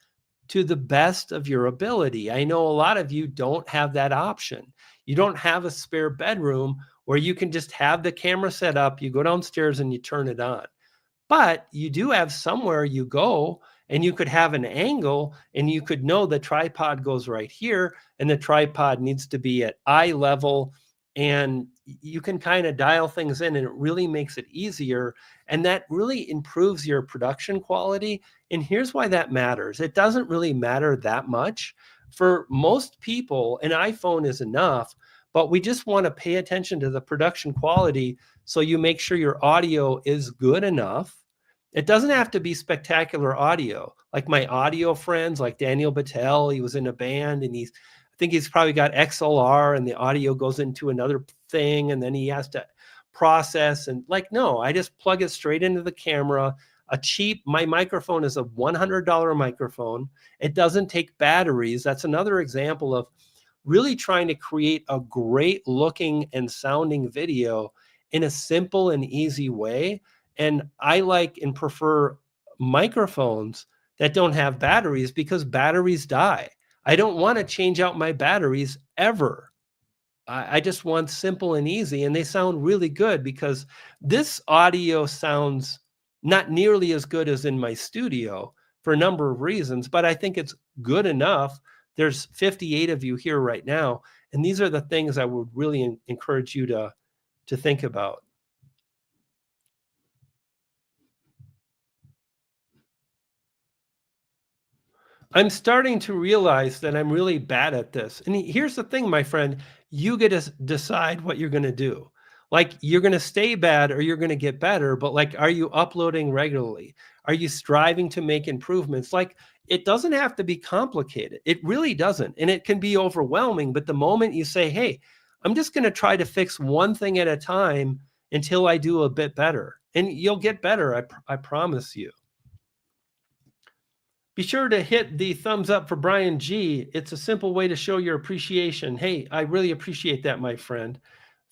to the best of your ability. I know a lot of you don't have that option. You don't have a spare bedroom where you can just have the camera set up, you go downstairs and you turn it on. But you do have somewhere you go and you could have an angle and you could know the tripod goes right here and the tripod needs to be at eye level, and you can kind of dial things in, and it really makes it easier. And that really improves your production quality. And here's why that matters. It doesn't really matter that much. For most people, an iPhone is enough, but we just want to pay attention to the production quality. So you make sure your audio is good enough. It doesn't have to be spectacular audio. Like my audio friends, like Daniel Battelle, he was in a band, and I think he's probably got XLR, and the audio goes into another thing, and then he has to process. And like, no, I just plug it straight into the camera. My microphone is a $100 microphone. It doesn't take batteries. That's another example of really trying to create a great looking and sounding video in a simple and easy way. And I like and prefer microphones that don't have batteries, because batteries die. I don't want to change out my batteries ever. I just want simple and easy, and they sound really good, because this audio sounds not nearly as good as in my studio for a number of reasons, but I think it's good enough. There's 58 of you here right now, and these are the things I would really encourage you to think about. I'm starting to realize that I'm really bad at this. And here's the thing, my friend, you get to decide what you're going to do. Like, you're going to stay bad or you're going to get better, but like, are you uploading regularly? Are you striving to make improvements? Like, it doesn't have to be complicated. It really doesn't. And it can be overwhelming. But the moment you say, hey, I'm just going to try to fix one thing at a time until I do a bit better, and you'll get better. I promise you. Be sure to hit the thumbs up for Brian G. It's a simple way to show your appreciation. Hey, I really appreciate that, my friend.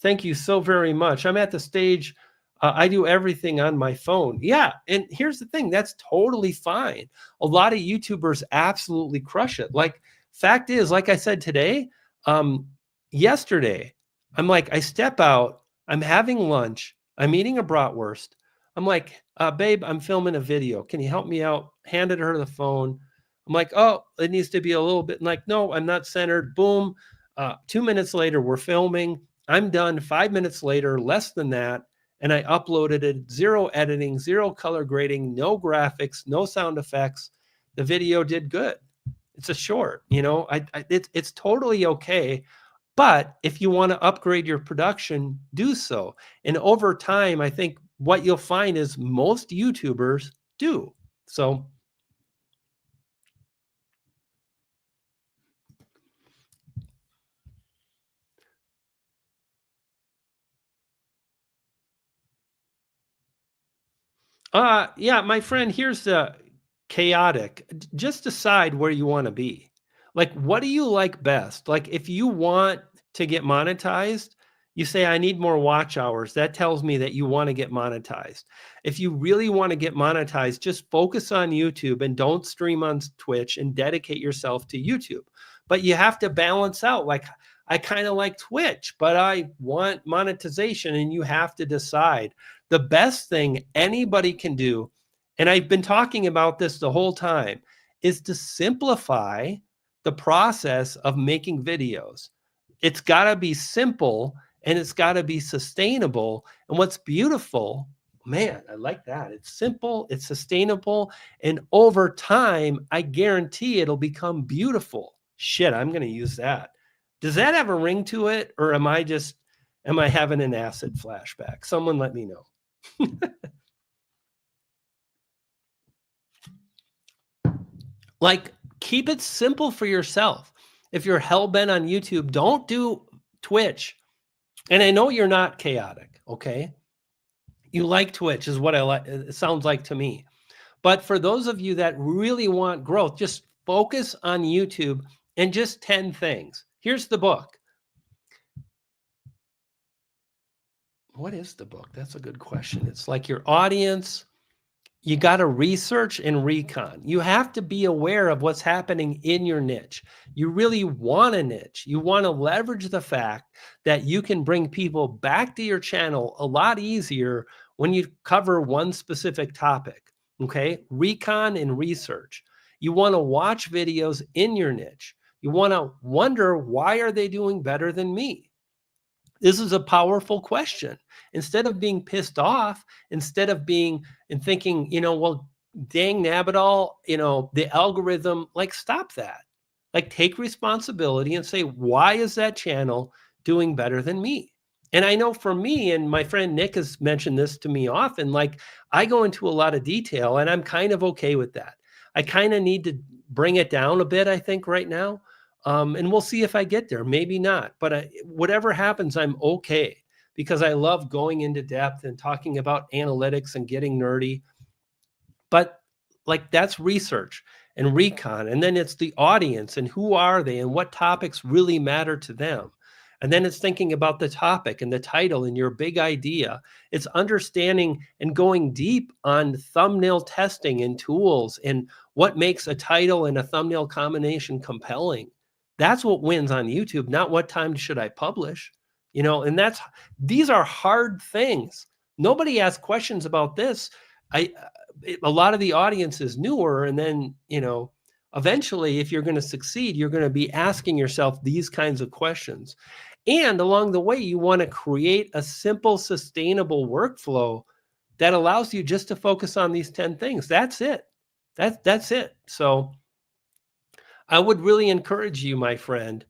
Thank you so very much. I'm at the stage, I do everything on my phone. Yeah, and here's the thing, that's totally fine. A lot of YouTubers absolutely crush it. Like, fact is, like I said today, yesterday, I'm like, I step out, I'm having lunch, I'm eating a bratwurst. I'm like, babe, I'm filming a video. Can you help me out? Handed her the phone. I'm like, oh, it needs to be a little bit. Like, no, I'm not centered. Boom. 2 minutes later, we're filming. I'm done. 5 minutes later, less than that. And I uploaded it. Zero editing, zero color grading, no graphics, no sound effects. The video did good. It's a short, it's totally okay. But if you want to upgrade your production, do so. And over time, I think what you'll find is most YouTubers do. So yeah, my friend, here's the chaotic. Just decide where you want to be. Like, what do you like best? Like, if you want to get monetized, you say, I need more watch hours. That tells me that you want to get monetized. If you really want to get monetized, just focus on YouTube and don't stream on Twitch, and dedicate yourself to YouTube. But you have to balance out. Like, I kind of like Twitch, but I want monetization, and you have to decide. The best thing anybody can do and I've been talking about this the whole time, is to simplify the process of making videos. It's got to be simple and it's got to be sustainable. And what's beautiful, man, I like that. It's simple, it's sustainable, and over time, I guarantee it'll become beautiful. Shit, I'm going to use that. Does that have a ring to it, or am I having an acid flashback? Someone let me know. Like, keep it simple for yourself. If you're hell bent on YouTube, don't do Twitch. And I know you're not chaotic, okay? You like Twitch, is what I like. It sounds like to me. But for those of you that really want growth, just focus on YouTube and just 10 things. Here's the book. What is the book? That's a good question. It's like your audience. You got to research and recon. You have to be aware of what's happening in your niche. You really want a niche. You want to leverage the fact that you can bring people back to your channel a lot easier when you cover one specific topic. Okay? Recon and research. You want to watch videos in your niche. You want to wonder, why are they doing better than me? This is a powerful question. Instead of being pissed off, instead of being and thinking, well, dang Nabadal, the algorithm, like, stop that. Like, take responsibility and say, why is that channel doing better than me? And I know for me, and my friend Nick has mentioned this to me often, like, I go into a lot of detail and I'm kind of okay with that. I kind of need to bring it down a bit, I think, right now. And we'll see if I get there. Maybe not. But whatever happens, I'm okay, because I love going into depth and talking about analytics and getting nerdy. But like, that's research and recon. And then it's the audience and who are they and what topics really matter to them. And then it's thinking about the topic and the title and your big idea. It's understanding and going deep on thumbnail testing and tools and what makes a title and a thumbnail combination compelling. That's what wins on YouTube, not what time should I publish. And these are hard things. Nobody asks questions about this. A lot of the audience is newer, and then eventually, if you're going to succeed, you're going to be asking yourself these kinds of questions. And along the way, you want to create a simple, sustainable workflow that allows you just to focus on these 10 things. That's it. That's it. So I would really encourage you, my friend,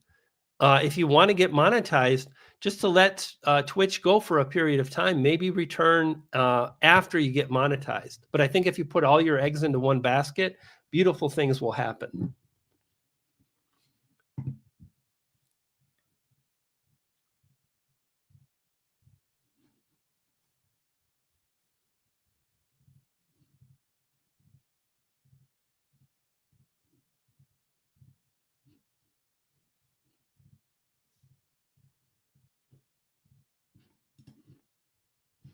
if you want to get monetized, just to let Twitch go for a period of time, maybe return after you get monetized. But I think if you put all your eggs into one basket, beautiful things will happen.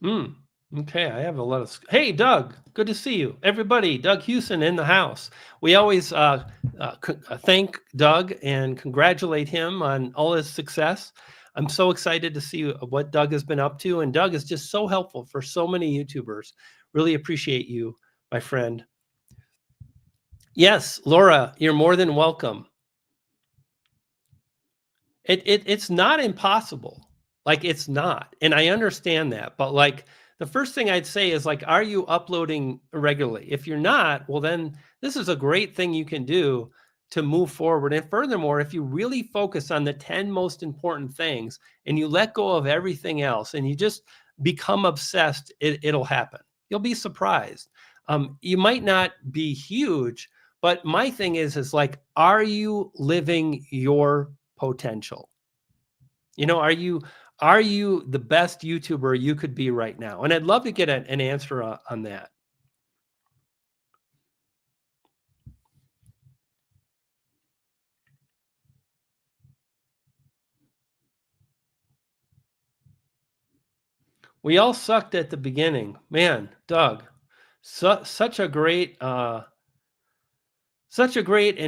Mm. Okay, I have a lot of. Hey, Doug, good to see you. Everybody, Doug Hewson in the house. We always thank Doug and congratulate him on all his success. I'm so excited to see what Doug has been up to, and Doug is just so helpful for so many YouTubers. Really appreciate you, my friend. Yes, Laura, you're more than welcome. It's not impossible. Like, it's not. And I understand that. But like, the first thing I'd say is, like, are you uploading regularly? If you're not, well, then this is a great thing you can do to move forward. And furthermore, if you really focus on the 10 most important things and you let go of everything else and you just become obsessed, it'll happen. You'll be surprised. You might not be huge, but my thing is like, are you living your potential? Are you the best YouTuber you could be right now? And I'd love to get an answer on that. We all sucked at the beginning, man. Doug, such a great and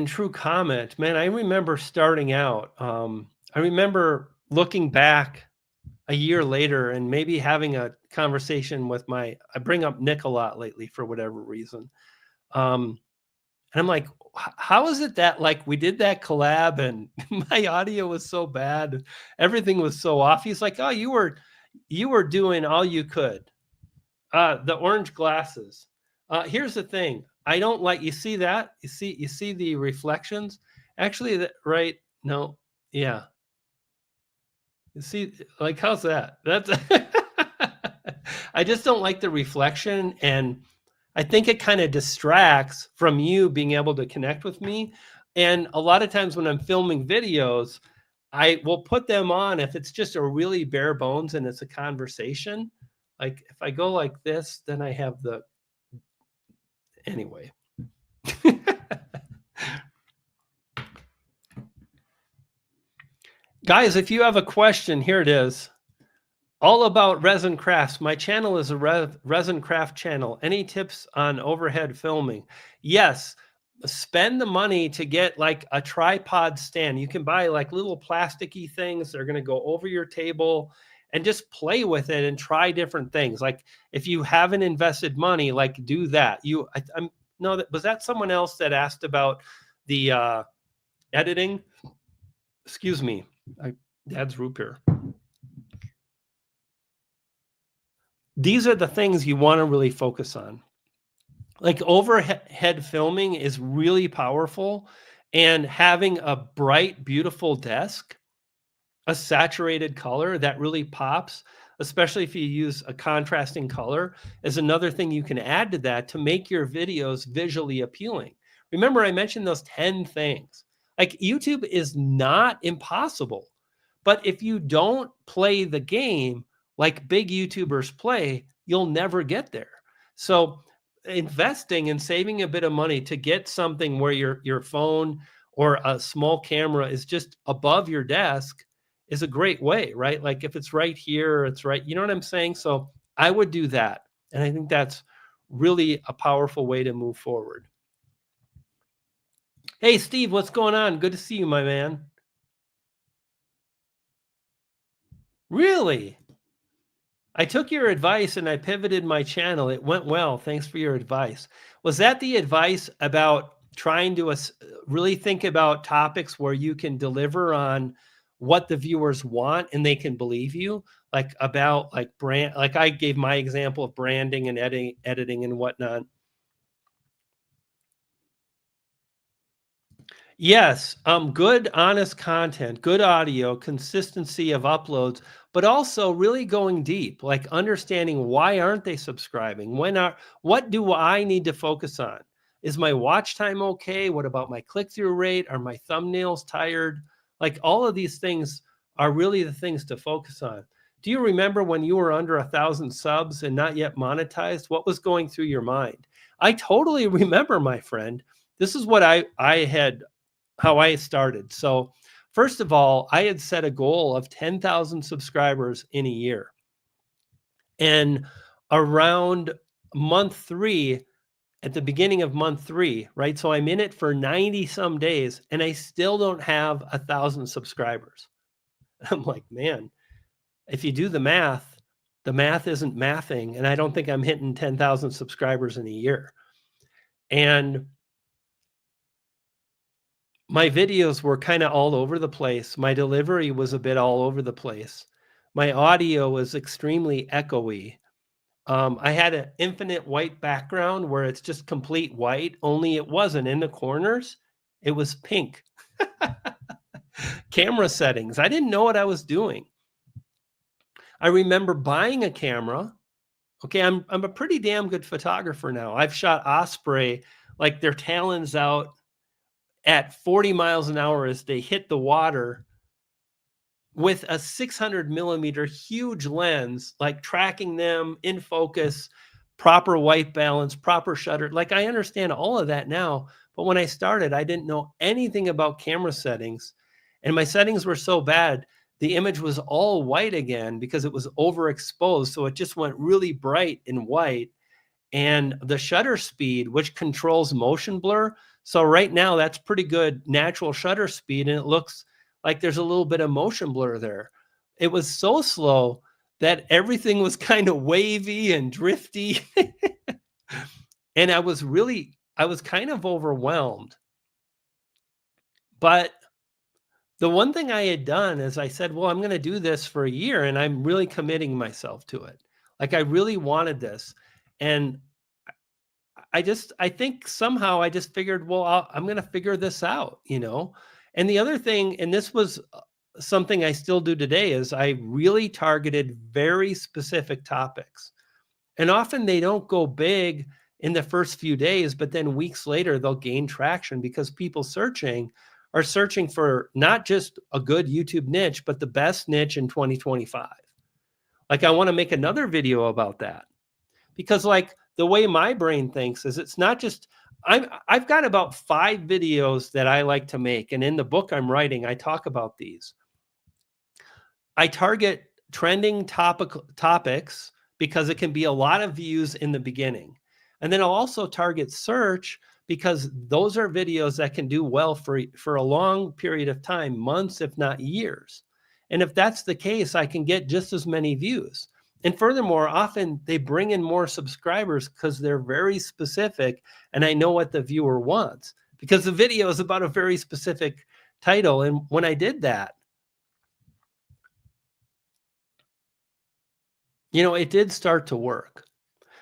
true comment, man. I remember starting out. I remember looking back. a year later and maybe having a conversation with I bring up Nick a lot lately for whatever reason. Um, and I'm like, how is it that like we did that collab and my audio was so bad, everything was so off? He's like, oh, you were doing all you could. The orange glasses. Here's the thing. I don't like, you see that? You see the reflections? Actually, that right? No. Yeah. You see, like, how's that? That's I just don't like the reflection, and I think it kind of distracts from you being able to connect with me. And a lot of times when I'm filming videos, I will put them on if it's just a really bare bones and it's a conversation. Like if I go like this, then I have the anyway. Guys, if you have a question, here it is. All about resin crafts. My channel is a resin craft channel. Any tips on overhead filming? Yes. Spend the money to get like a tripod stand. You can buy like little plasticky things. They're going to go over your table and just play with it and try different things. Like if you haven't invested money, like do that. I'm no, that was that someone else that asked about the editing. Excuse me. Dad's root beer. These are the things you want to really focus on. Like overhead filming is really powerful, and having a bright, beautiful desk, a saturated color that really pops, especially if you use a contrasting color, is another thing you can add to that to make your videos visually appealing. Remember, I mentioned those 10 things. Like YouTube is not impossible, but if you don't play the game like big YouTubers play, you'll never get there. So investing and saving a bit of money to get something where your phone or a small camera is just above your desk is a great way, right? Like if it's right here, it's right, you know what I'm saying? So I would do that. And I think that's really a powerful way to move forward. Hey, Steve, what's going on? Good to see you, my man. Really? I took your advice and I pivoted my channel. It went well. Thanks for your advice. Was that the advice about trying to really think about topics where you can deliver on what the viewers want and they can believe you? Like about like brand, like I gave my example of branding and editing and whatnot. Yes, good, honest content, good audio, consistency of uploads, but also really going deep, like understanding why aren't they subscribing? What do I need to focus on? Is my watch time okay? What about my click-through rate? Are my thumbnails tired? Like all of these things are really the things to focus on. Do you remember when you were under 1,000 subs and not yet monetized? What was going through your mind? I totally remember, my friend. This is what I had how I started. So first of all, I had set a goal of 10,000 subscribers in a year. And around month 3, at the beginning of month 3, right? So I'm in it for 90 some days and I still don't have 1,000 subscribers. I'm like, man, if you do the math isn't mathing. And I don't think I'm hitting 10,000 subscribers in a year. And my videos were kind of all over the place. My delivery was a bit all over the place. My audio was extremely echoey. I had an infinite white background where it's just complete white, only it wasn't in the corners. It was pink. Camera settings. I didn't know what I was doing. I remember buying a camera. Okay, I'm a pretty damn good photographer now. I've shot osprey like their talons out at 40 miles an hour as they hit the water with a 600 millimeter huge lens, like tracking them in focus, proper white balance, proper shutter. Like I understand all of that now, but when I started, I didn't know anything about camera settings, and my settings were so bad. The image was all white again because it was overexposed. So it just went really bright and white. And the shutter speed, which controls motion blur. So right now that's pretty good natural shutter speed. And it looks like there's a little bit of motion blur there. It was so slow that everything was kind of wavy and drifty. And I was kind of overwhelmed. But the one thing I had done is I said, well, I'm going to do this for a year and I'm really committing myself to it. Like I really wanted this. And I think somehow I just figured, well, I'm going to figure this out, you know? And the other thing, and this was something I still do today, is I really targeted very specific topics. And often they don't go big in the first few days, but then weeks later they'll gain traction because people are searching for not just a good YouTube niche, but the best niche in 2025. Like I want to make another video about that because like the way my brain thinks is it's not just I've got about 5 videos that I like to make. And in the book I'm writing, I talk about these. I target trending topics because it can be a lot of views in the beginning. And then I'll also target search because those are videos that can do well for a long period of time, months, if not years. And if that's the case, I can get just as many views. And furthermore, often they bring in more subscribers because they're very specific and I know what the viewer wants because the video is about a very specific title. And when I did that, you know, it did start to work.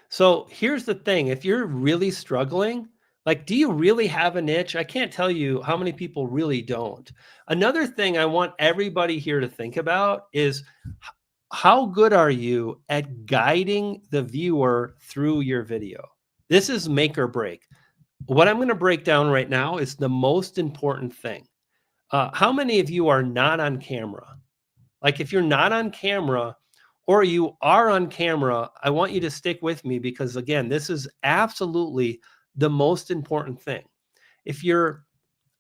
So here's the thing. If you're really struggling, like, do you really have a niche? I can't tell you how many people really don't. Another thing I want everybody here to think about is how good are you at guiding the viewer through your video? This is make or break. What I'm going to break down right now is the most important thing. How many of you are not on camera? Like if you're not on camera or you are on camera, I want you to stick with me because again, this is absolutely the most important thing. If you're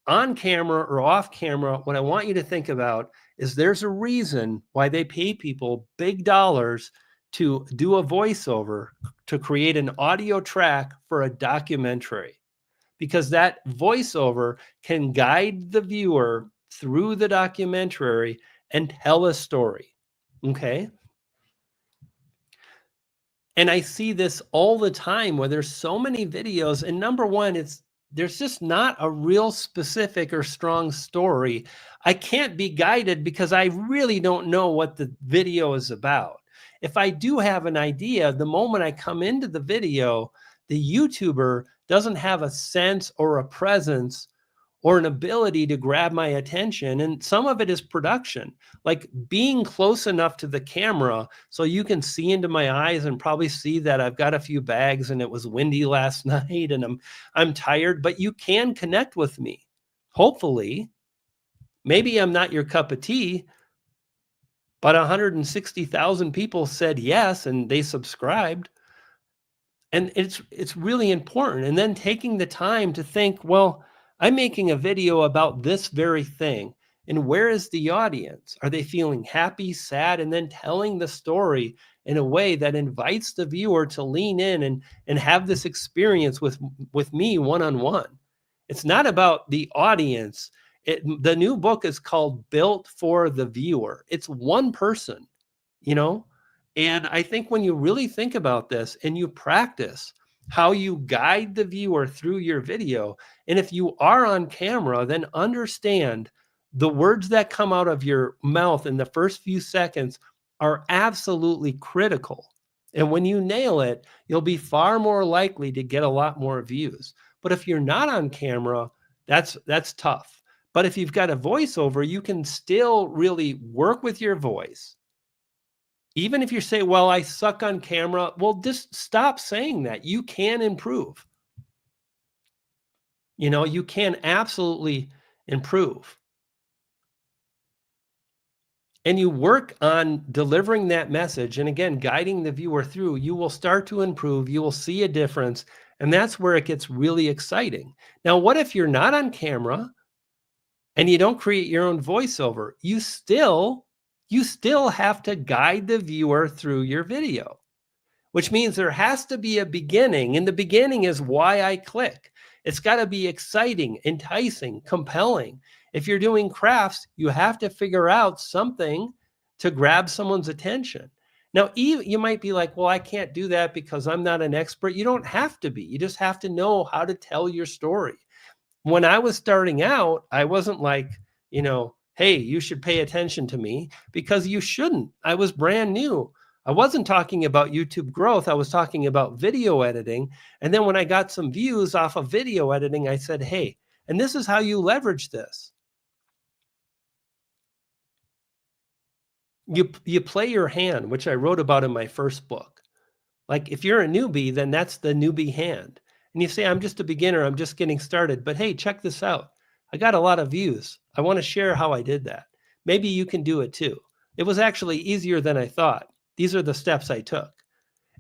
on camera or off camera, what I want you to think about is there's a reason why they pay people big dollars to do a voiceover to create an audio track for a documentary, because that voiceover can guide the viewer through the documentary and tell a story. Okay. And I see this all the time where there's so many videos. And number one, there's just not a real specific or strong story. I can't be guided because I really don't know what the video is about. If I do have an idea, the moment I come into the video, the YouTuber doesn't have a sense or a presence or an ability to grab my attention. And some of it is production, like being close enough to the camera so you can see into my eyes and probably see that I've got a few bags and it was windy last night and I'm tired, but you can connect with me. Hopefully, maybe I'm not your cup of tea, but 160,000 people said yes and they subscribed. And it's really important. And then taking the time to think, well, I'm making a video about this very thing. And where is the audience? Are they feeling happy, sad? And then telling the story in a way that invites the viewer to lean in and have this experience with me one-on-one. It's not about the audience. The new book is called Built for the Viewer. It's one person, you know? And I think when you really think about this and you practice how you guide the viewer through your video, and if you are on camera, then understand the words that come out of your mouth in the first few seconds are absolutely critical. And when you nail it, you'll be far more likely to get a lot more views. But if you're not on camera, that's tough. But if you've got a voiceover, you can still really work with your voice. Even if you say, well, I suck on camera, well, just stop saying that. You can improve. You know, you can absolutely improve. And you work on delivering that message. And again, guiding the viewer through, you will start to improve. You will see a difference. And that's where it gets really exciting. Now, what if you're not on camera and you don't create your own voiceover? You still have to guide the viewer through your video, which means there has to be a beginning. And the beginning is why I click. It's got to be exciting, enticing, compelling. If you're doing crafts, you have to figure out something to grab someone's attention. Now, you might be like, well, I can't do that because I'm not an expert. You don't have to be. You just have to know how to tell your story. When I was starting out, I wasn't like, hey, you should pay attention to me, because you shouldn't. I was brand new. I wasn't talking about YouTube growth. I was talking about video editing. And then when I got some views off of video editing, I said, hey, and this is how you leverage this. You play your hand, which I wrote about in my first book. Like, if you're a newbie, then that's the newbie hand. And you say, I'm just a beginner, I'm just getting started. But hey, check this out. I got a lot of views. I want to share how I did that. Maybe you can do it too. It was actually easier than I thought. These are the steps I took.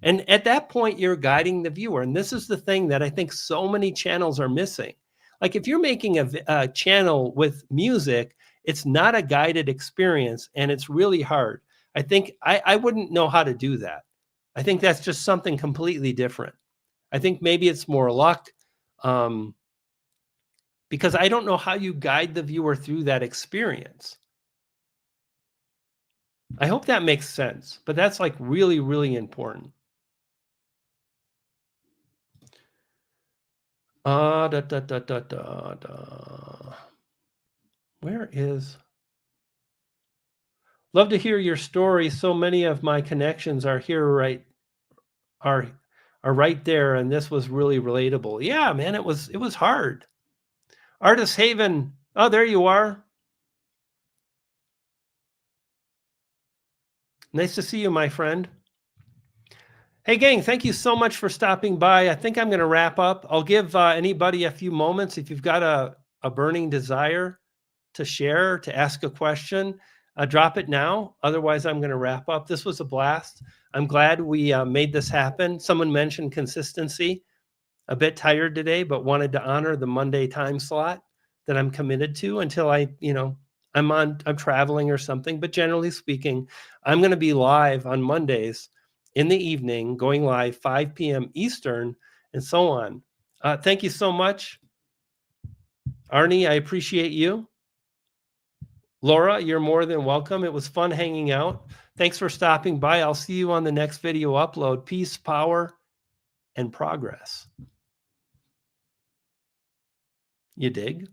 And at that point, you're guiding the viewer. And this is the thing that I think so many channels are missing. Like, if you're making a channel with music, it's not a guided experience, and it's really hard. I think I wouldn't know how to do that. I think that's just something completely different. I think maybe it's more luck, because I don't know how you guide the viewer through that experience. I hope that makes sense, but that's like really, really important. Where is? Love to hear your story. So many of my connections are here, are right there, and this was really relatable. Yeah, man, it was hard. Artist Haven. Oh, there you are. Nice to see you, my friend. Hey, gang, thank you so much for stopping by. I think I'm going to wrap up. I'll give anybody a few moments. If you've got a burning desire to share, to ask a question, drop it now. Otherwise, I'm going to wrap up. This was a blast. I'm glad we made this happen. Someone mentioned consistency. A bit tired today, but wanted to honor the Monday time slot that I'm committed to until I'm traveling or something. But generally speaking, I'm going to be live on Mondays in the evening, going live 5 p.m. Eastern, and so on. Thank you so much. Arnie, I appreciate you. Laura, you're more than welcome. It was fun hanging out. Thanks for stopping by. I'll see you on the next video upload. Peace, power, and progress. You dig?